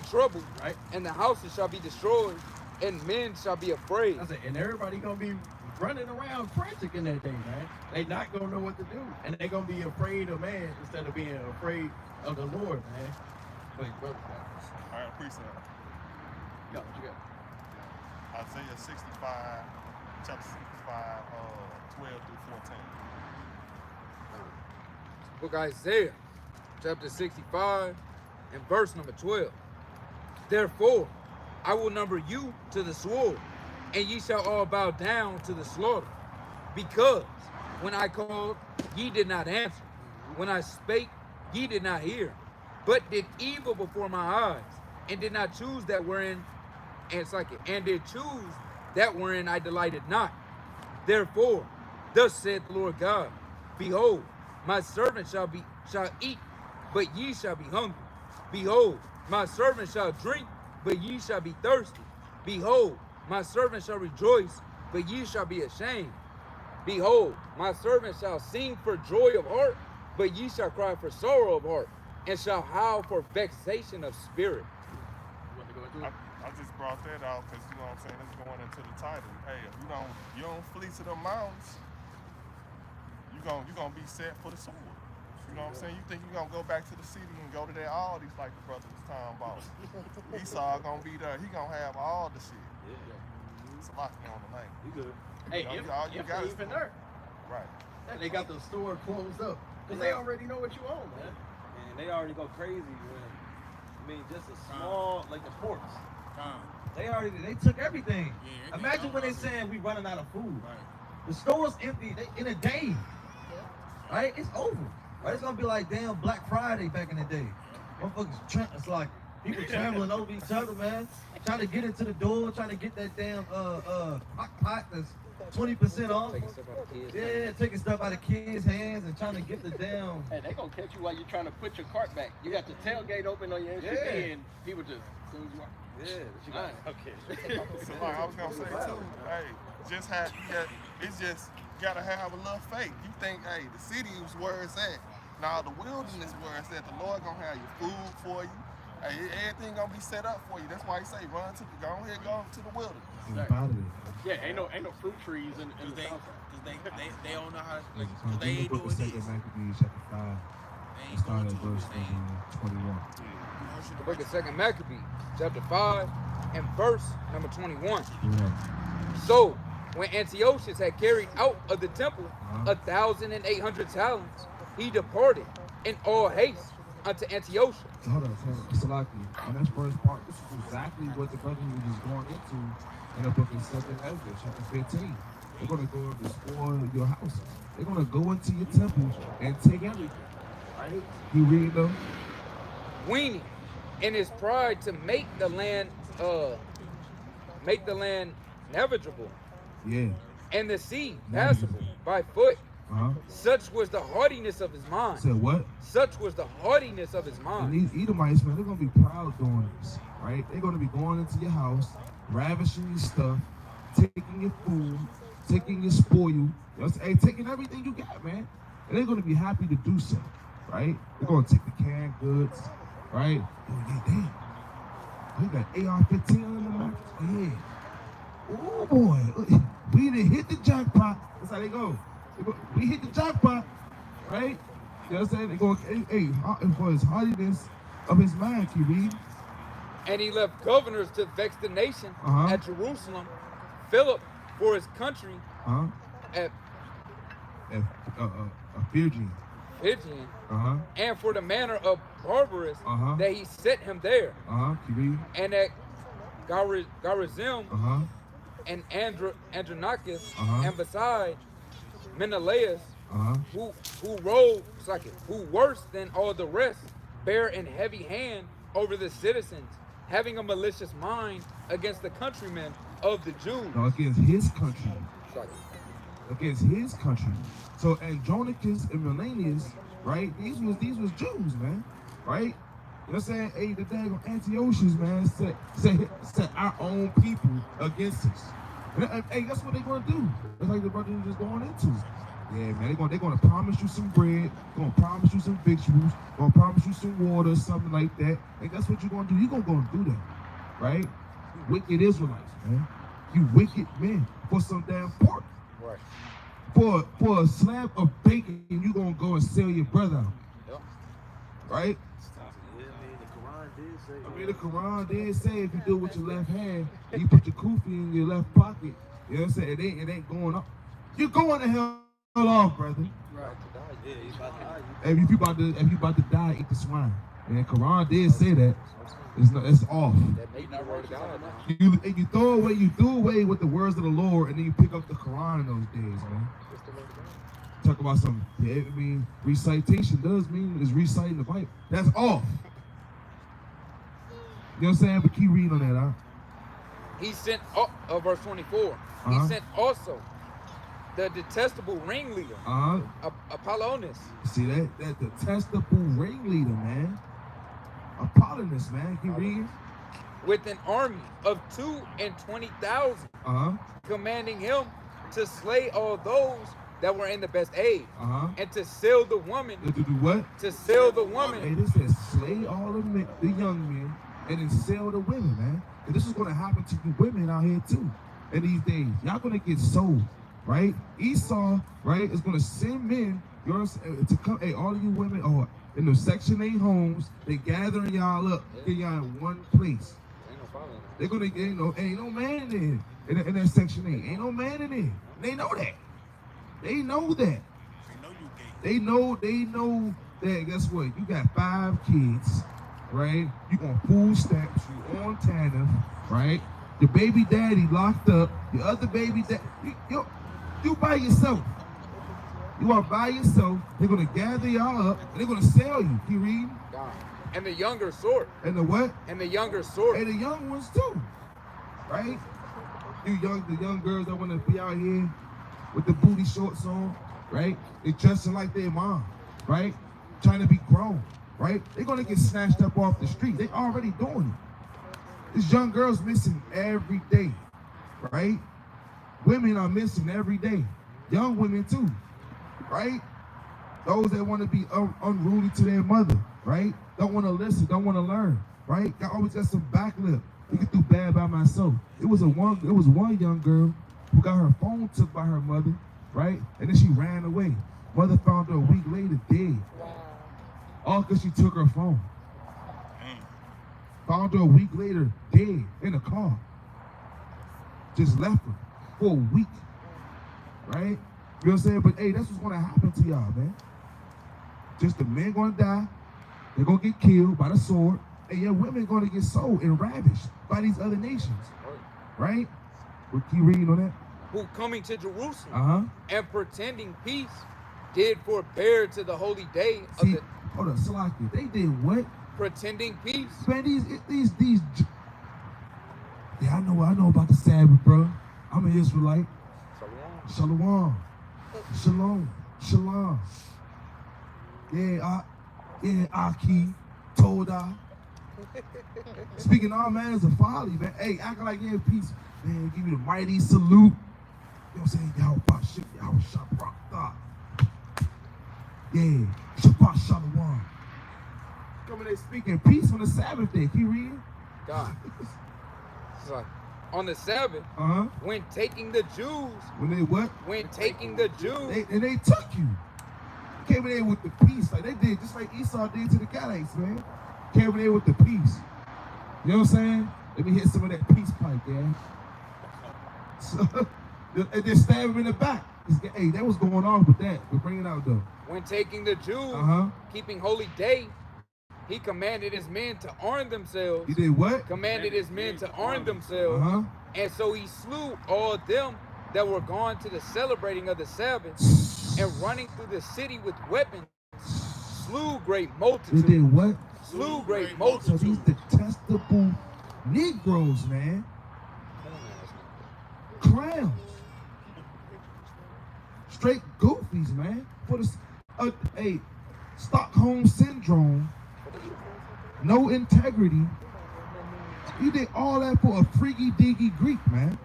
troubled, Right? and the houses shall be destroyed, and men shall be afraid. I said, and everybody gonna be running around frantic in that day, man. They not gonna know what to do, and they gonna be afraid of man instead of being afraid of the Lord, man. Wait, brother, All right, precept. what you got? Isaiah 65, chapter 65, 12 through 14. Book of Isaiah, chapter 65, and verse number 12. Therefore, I will number you to the sword, and ye shall all bow down to the slaughter. Because when I called, ye did not answer. When I spake, ye did not hear, but did evil before my eyes, and did not choose that wherein, and did choose that wherein I delighted not. Therefore, thus saith the Lord God, behold, my servant shall eat but ye shall be hungry. Behold, my servant shall drink, but ye shall be thirsty. Behold, my servant shall rejoice, but ye shall be ashamed. Behold, my servant shall sing for joy of heart, but ye shall cry for sorrow of heart, and shall howl for vexation of spirit. You want to go into it? I just brought that out because you know what I'm saying. It's going into the title. Hey, if you don't flee to the mountains, you gonna be set for the sword. You know what I'm saying? You think you're gonna go back to the city and go to that Aldi's like the brother was talking about. Esau gonna be there. He gonna have all the shit. Yeah. It's a lot going on the lane. You good. Hey, You if, know, all you if got they is even there. right. And they got the store closed up. Because they already know what you own, man. And they already go crazy when, just a small, like the ports. They took everything. Yeah, Imagine when they saying we running out of food. Right. The store's empty in a day. Right? It's over. Right? It's gonna be like damn Black Friday back in the day. Motherfuckers, it's like people traveling over each other, man. Trying to get into the door, trying to get that damn crock pot that's 20% off. Taking stuff out of kids. Yeah, taking stuff out of kids' hands and trying to get the damn. Hey, they gonna catch you while you're trying to put your cart back. You got the tailgate open on your SUV Yeah. and people just, as soon as you walk. Yeah, but you got okay. So like I was gonna say too, hey, it's just gotta have a little faith. You think, hey, the city is where it's at. Now the wilderness where it's at. The Lord gonna have your food for you. Hey, everything gonna be set up for you. That's why he say go to the wilderness. I'm about it. Yeah, ain't no fruit trees in the They, south side. they don't know how to, Like, cause they ain't book doing of this. 2 Maccabees, chapter 5. They ain't Start going at to verse it. They ain't 21. The book of 2 Maccabees, chapter 5, and verse number 21. Yeah. So, when Antiochus had carried out of the temple 1,800 talents, he departed in all haste unto Antiochus. Hold on. Salaki. On that first part, this is exactly what the brother was going into in the book of 2 Ezra, chapter 15. They're going to go and destroy your houses. They're going to go into your temples and take everything. Right? You read them? Weaning in his pride to make the land navigable, Yeah. and the sea passable by foot. Such was the haughtiness of his mind. Said what? Such was the haughtiness of his And mind. these Edomites, man, they're going to be proud doing this, right? They're going to be going into your house, ravishing your stuff, taking your food, taking your spoil, you know, hey, taking everything you got, man. And they're going to be happy to do so, right? They're going to take the canned goods, right? Oh, yeah, damn. Oh, you got AR-15 on the market? Oh, yeah. Oh, boy. We done hit the jackpot. That's how they go. We hit the jackpot, right? You know what I'm saying? They go, hey, for his haughtiness of his mind, can you read? And he left governors to vex the nation at Jerusalem, Philip for his country at Phrygian. Phrygian, and for the manner of barbarous that he set him there, Can you read? and at Garizim and Andronicus, and beside Menelaus, who worse than all the rest, bear in heavy hand over the citizens, having a malicious mind against the countrymen of the Jews. No, against his country. Against his country. So Andronicus and Menelaus, right? These was Jews, man. Right? You know what I'm saying? Hey, the daggone Antiochus, man, set our own people against us. And, hey, that's what they're gonna do. That's like the brother was just going into. Yeah, man, they're gonna promise you some bread, gonna promise you some victuals, gonna promise you some water, something like that. And that's what you're gonna do. You're gonna go and do that, right? You wicked Israelites, man. You wicked men for some damn pork. Right. For a slab of bacon, you gonna go and sell your brother out. Yep. Right? I mean, the Quran did say I mean, the Quran did say if you do it with your left hand, and you put your kufi in your left pocket, you know what I'm saying? It ain't going up. You're going to hell off, brother. Right. Yeah, he's about to die. If you about to die, eat the swine. And the Quran did say that. It's off. That may be the word of God now. You throw away with the words of the Lord, and then you pick up the Quran in those days, man. Talk about something. Yeah, I mean, recitation does mean is reciting the Bible. That's off. You know what I'm saying? But keep reading on that, He sent, verse 24. He sent also the detestable ringleader, Apollonius, See that detestable ringleader, man. Apollonius, man. Keep reading. with an army of 220,000, commanding him to slay all those that were in the best age, and to sell the woman. To do what? To sell the woman. Hey, this says slay all the young men and then sell the women, man. And this is going to happen to the women out here too. In these days, y'all going to get sold, right? Esau, right, is going to send men to come. Hey, all of you women, in the Section 8 homes, they gathering y'all up, get y'all in one place. They're gonna get, ain't no man in there. In that Section 8, ain't no man in there. They know that. They know that. They know that. Guess what? You got 5 kids, right? You on food stamps. You on TANF, right? The baby daddy locked up. The other baby daddy, you by yourself. You are by yourself. They're gonna gather y'all up and they're gonna sell you. Keep reading. And the younger sort. And the what? And the younger sort. And the young ones too, right? The young girls that want to be out here with the booty shorts on, right? They dressing like their mom, right? Trying to be grown, right? They're gonna get snatched up off the street. They already doing it. These young girls missing every day, right? Women are missing every day. Young women too, right? Those that want to be unruly to their mother, right? Don't want to listen, don't want to learn, right? I always got some backlip. You can do bad by myself. It was one young girl who got her phone took by her mother, right? And then she ran away. Mother found her a week later dead. All because she took her phone. Found her a week later dead in a car. Just left her for a week, right? You know what I'm saying? But hey, that's what's gonna happen to y'all, man. Just the men gonna die. They're gonna get killed by the sword, and your women gonna get sold and ravished by these other nations, right? We'll keep reading on that. Who coming to Jerusalem and pretending peace did forbear to the holy day of the. Hold on, Salaki. They did what? Pretending peace. Man, these. Yeah, I know about the Sabbath, bro. I'm an Israelite. Shalom. Shalom. Shalom. Yeah, Aki, Toda. Speaking all manners of folly, man. Hey, acting like you're in peace. Man, give you the mighty salute. You know what I'm saying? Y'all Shabbat. Yeah, Shabbat Shalom. Coming there speaking peace on the Sabbath day. Keep reading. God. On the Sabbath, when taking the Jews. When they what? When taking the Jews. They took you. Came in there with the peace, like they did, just like Esau did to the Galites, man. Came in there with the peace. You know what I'm saying? Let me hit some of that peace pipe, yeah. So, and then stab him in the back. Hey, that was going on with that. But bring it out though. When taking the Jews, keeping holy day, he commanded his men to arm themselves. He did what? Commanded his men to arm themselves. And so he slew all them that were gone to the celebrating of the Sabbath and running through the city with weapons, slew great multitudes. They did what? Slew great multitudes. So these detestable Negroes, man. Clowns. Straight goofies, man. For the Stockholm syndrome. No integrity. You did all that for a freaky diggy Greek, man.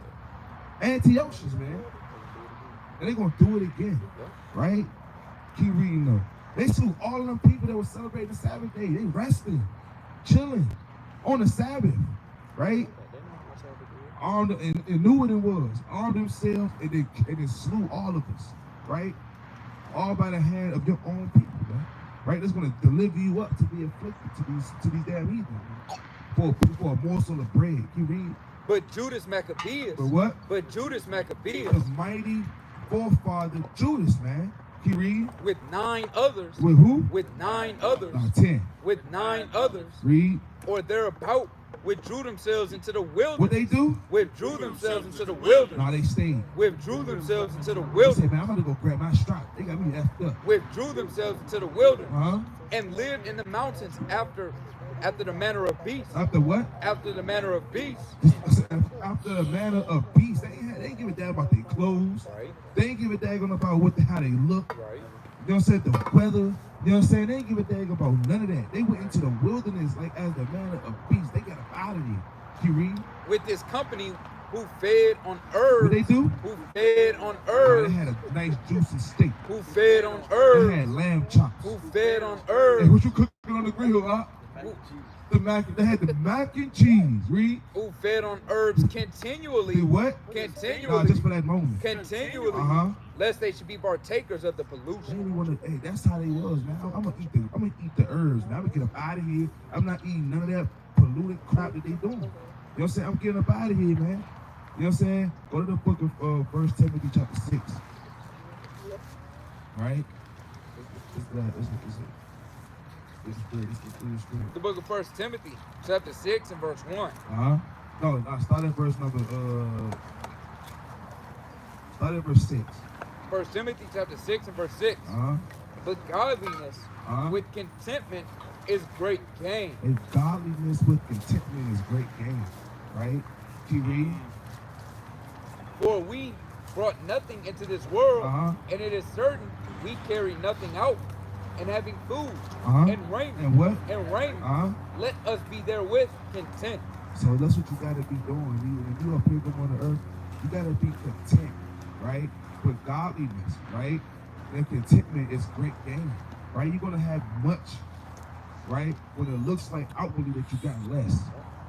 Antiochus, man. And they're gonna do it again, right? Keep reading though. They slew all of them people that were celebrating the Sabbath day. They resting, chilling on the Sabbath, right? Armed and knew what it was. Armed themselves and they slew all of us, right? All by the hand of your own people, man. Right? That's gonna deliver you up to be afflicted to these damn heathen for a morsel of bread. Keep reading. But Judas Maccabeus. But what? But Judas Maccabeus. The mighty forefather Judas, man. Keep reading. With 9 others. With who? With 9 others. 10. With 9 others. Read. Or thereabout withdrew themselves into the wilderness. What they do? Withdrew themselves into the wilderness. No, they stayed. Withdrew themselves into the They wilderness. said, man, I'm gonna go grab my strap. They got me effed up. Withdrew themselves into the wilderness. And lived in the mountains after After the manner of beasts. After what? After the manner of beasts. After the manner of beasts. They ain't give a damn about their clothes. Right. They ain't give a damn about how they look. Right. You know what I'm saying? The weather. You know what I'm saying? They ain't give a damn about none of that. They went into the wilderness like as the manner of beasts. They got up out of there. Can you read? With this company who fed on herbs. What they do? Who fed on They herbs. had a nice juicy steak. Who fed on They herbs. had lamb chops. Who fed on Hey, herbs. what you cooking on the grill, huh? They had the mac and cheese. Read. Who fed on herbs The continually. what? Continually. Just for that moment. Continually. Lest they should be partakers of the They pollution. didn't want to. Hey, that's how they was, man. I'm gonna eat the herbs. Now I'm gonna get up out of here. I'm not eating none of that polluted crap that they doing. You know what I'm saying? I'm getting up out of here, man. You know what I'm saying? Go to the book of 1 Timothy chapter 6. Right? The book of 1 Timothy, chapter 6 and verse 1. No, start at verse number start at verse 6. 1 Timothy, chapter 6 and verse 6. But godliness with contentment is great gain. And godliness with contentment is great gain. Right? Keep reading. For we brought nothing into this world, and it is certain we carry nothing out. And having food and raiment And what? let us be therewith content. So that's what you gotta be doing. When you are pilgrim on the earth, you gotta be content, right? With godliness, right? And contentment is great gain, right? You're gonna have much, right? When it looks like outwardly that you got less.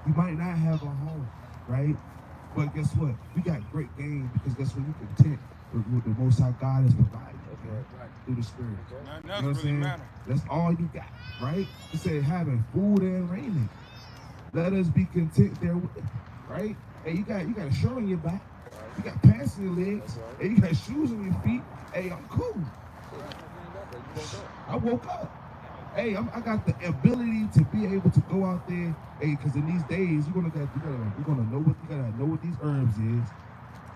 You might not have a home, right? But guess what? You got great gain because guess what? You're content with what the Most High God has provided, okay? Through the Spirit. Nothing You else know what I'm really saying? matter. That's all you got, right? It said having food and raiment. Let us be content therewith, right? Hey, you got a shirt on your back. You got pants on your legs. Hey, you got shoes on your feet. Hey, I'm cool. I woke up. Hey, I got the ability to be able to go out there. Hey, because in these days, you're gonna know what these herbs is.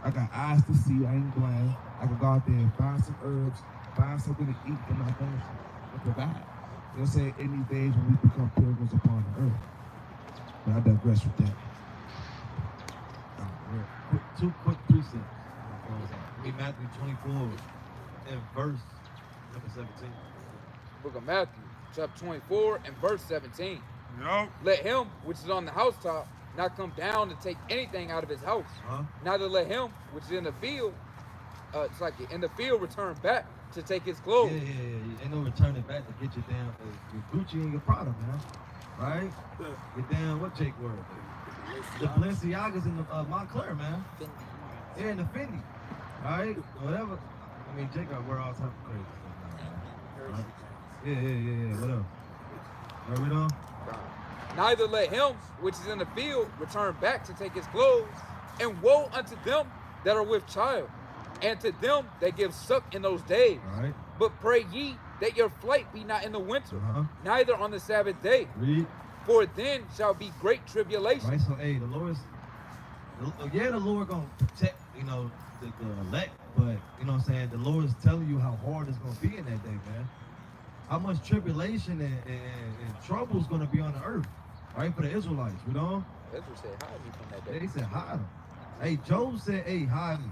I got eyes to see. I ain't blind. I can go out there and find some herbs, find something to eat for my family, and provide. You know what I'm saying? In these days when we become pilgrims upon the earth. But I digress with that. Two quick precepts. Matthew 24 and verse number 17. Book of Matthew, chapter 24 and verse 17. Yup. Let him which is on the housetop not come down to take anything out of his house. Neither let him which is in the field, return back to take his clothes. Yeah. Ain't no returning back to get you down your Gucci and your Prada, man. Right? Get down, what Jake word? The Balenciagas and the Montclair, man. Yeah, and the Fendi. Right? Whatever. I mean, Jake got wear all type of crazy stuff now, man. Yeah. What else? Are we on? Neither let him which is in the field return back to take his clothes. And woe unto them that are with child, and to them that give suck in those days. All right. But pray ye that your flight be not in the winter, neither on the Sabbath day. Read. For then shall be great tribulation. Right, so hey, the Lord gonna protect, the elect, but you know what I'm saying, the Lord is telling you how hard it's gonna be in that day, man. How much tribulation and trouble is gonna be on the earth, right? For the Israelites, you know? That's what said hide me from that day. They said hide them. Hey, Job said, hey, hide me,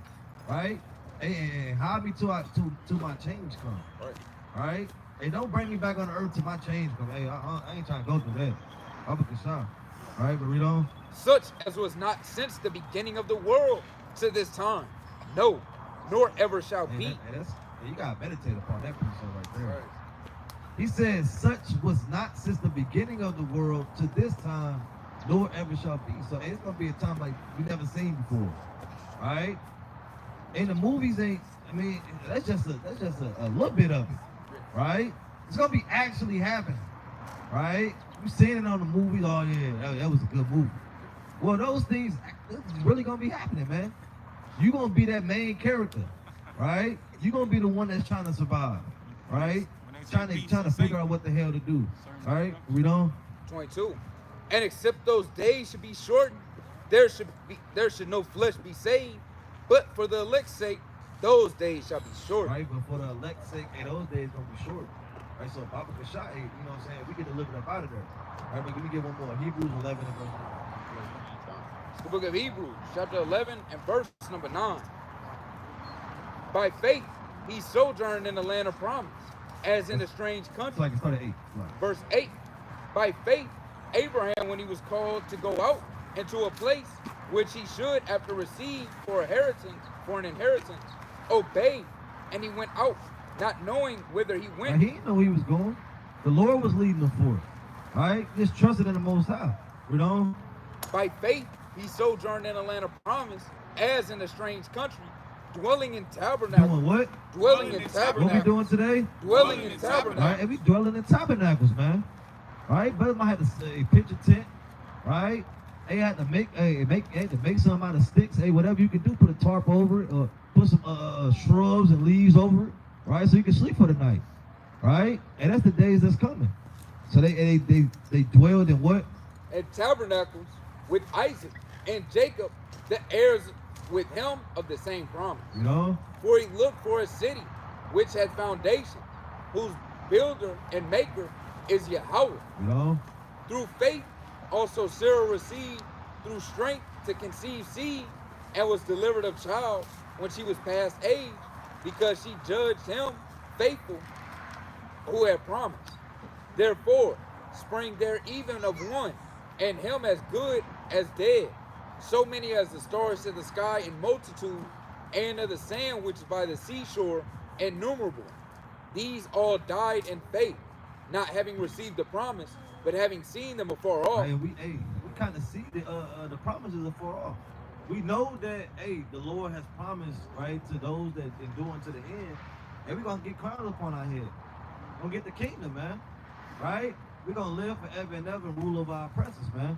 right? Hey, hide me till my change come. Right? Hey, don't bring me back on the earth till my change come. Hey, I ain't trying to go through that. I'm a Kashan. All right, but read on. Such as was not since the beginning of the world to this time. No, nor ever shall be. You gotta meditate upon that precept right there. Right. He says, such was not since the beginning of the world to this time, nor ever shall be. So it's gonna be a time like we never seen before. Right? And the movies that's just a little bit of it. Right? It's gonna be actually happening. Right? You seen it on the movies, oh yeah, that was a good movie. Well, those things is really gonna be happening, man. You're gonna be that main character, right? You're gonna be the one that's trying to survive, right? Trying to figure out what the hell to do. All right, read on. 22. And except those days should be shortened, there should no flesh be saved, but for the elect's sake, those days shall be short. Right, but for the elect's sake, those days gonna be short. Right, so Baba Kashai, you know what I'm saying, we get delivered up out of there. Right, but let me get one more. Hebrews 11 and verse 9. The book of Hebrews, chapter 11 and verse number 9. By faith, he sojourned in the land of promise, as in a strange It's country. like it started 8. Verse 8. By faith, Abraham, when he was called to go out into a place which he should after receive for an inheritance, obeyed, and he went out, not knowing whither he went. And he didn't know he was going. The Lord was leading him forth. Right? Just trusted in the Most High. You know? By faith, he sojourned in a land of promise, as in a strange country, dwelling in tabernacles. Doing what? Dwelling in What we tabernacles. doing today? Dwelling in tabernacles. Right? And we dwelling in tabernacles, man. Right? Brother might have to say pitch a tent. Right? They had to make something out of sticks. Hey, whatever you can do, put a tarp over it, or put some shrubs and leaves over it. Right? So you can sleep for the night. Right? And that's the days that's coming. So they dwelled in what? And tabernacles with Isaac and Jacob, the heirs with him of the same promise. You know? For he looked for a city which had foundation, whose builder and maker is Yahweh. You know? Through faith also Sarah received through strength to conceive seed, and was delivered of child when she was past age, because she judged him faithful who had promised. Therefore sprang there even of one, and him as good as dead, so many as the stars of the sky in multitude, and of the sand which is by the seashore innumerable. These all died in faith, not having received the promise, but having seen them afar off. And we kind of see the promises afar off. We know that, the Lord has promised, right, to those that endure to the end, and we're going to get crowned upon our head. We're going to get the kingdom, man. Right? We're going to live forever and ever and rule over our oppressors, man.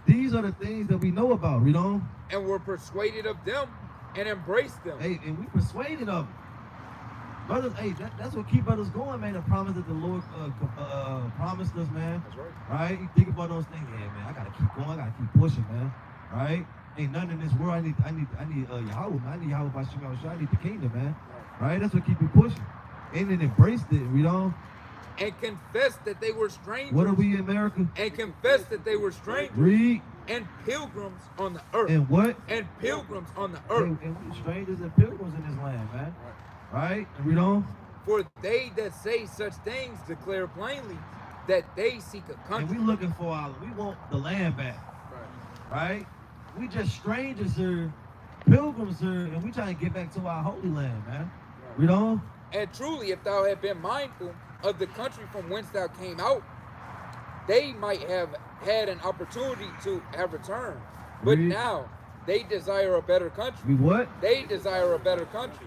These are the things that we know about, you know? And were persuaded of them and embraced them. And we persuaded of them. Brothers, that's what keep brothers going, man. The promise that the Lord promised us, man. That's right. Right? You think about those things, man. I gotta keep going. I gotta keep pushing, man. Right? Ain't nothing in this world. I need Yahweh, man. I need Yahweh by Shabbat. I need the kingdom, man. Right? That's what keep you pushing. And then embraced it, you know? And confessed that they were strangers. What are we in America? And confessed that they were strangers. Read. And pilgrims on the earth. And what? And pilgrims on the earth. And we strangers and pilgrims in this land, man. Right? And read on. For they that say such things declare plainly that they seek a country. And we looking for we want the land back. Right? We just strangers here, pilgrims here, and we trying to get back to our holy land, man. Read on. And truly, if thou had been mindful of the country from whence thou came out, they might have had an opportunity to have returned. But now they desire a better country. We what? They desire a better country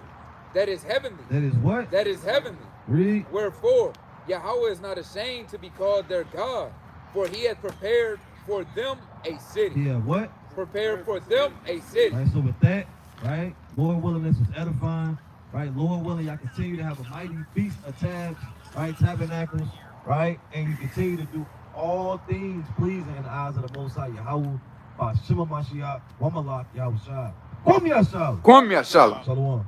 that is heavenly. That is what? That is heavenly. Read. Wherefore Yahweh is not ashamed to be called their God, for he had prepared for them a city. Yeah, what? Prepared for them a city. Right, so with that, right, Lord willing, this was edifying. Right, Lord willing, y'all continue to have a mighty feast of tabs, right, tabernacles, right, and you continue to do all things pleasing in the eyes of the Most High Yahweh, by Shema Mashiach, Wamalak, Yahweh Shai. Kwam Yashal. Kwam Yashal. Shalom.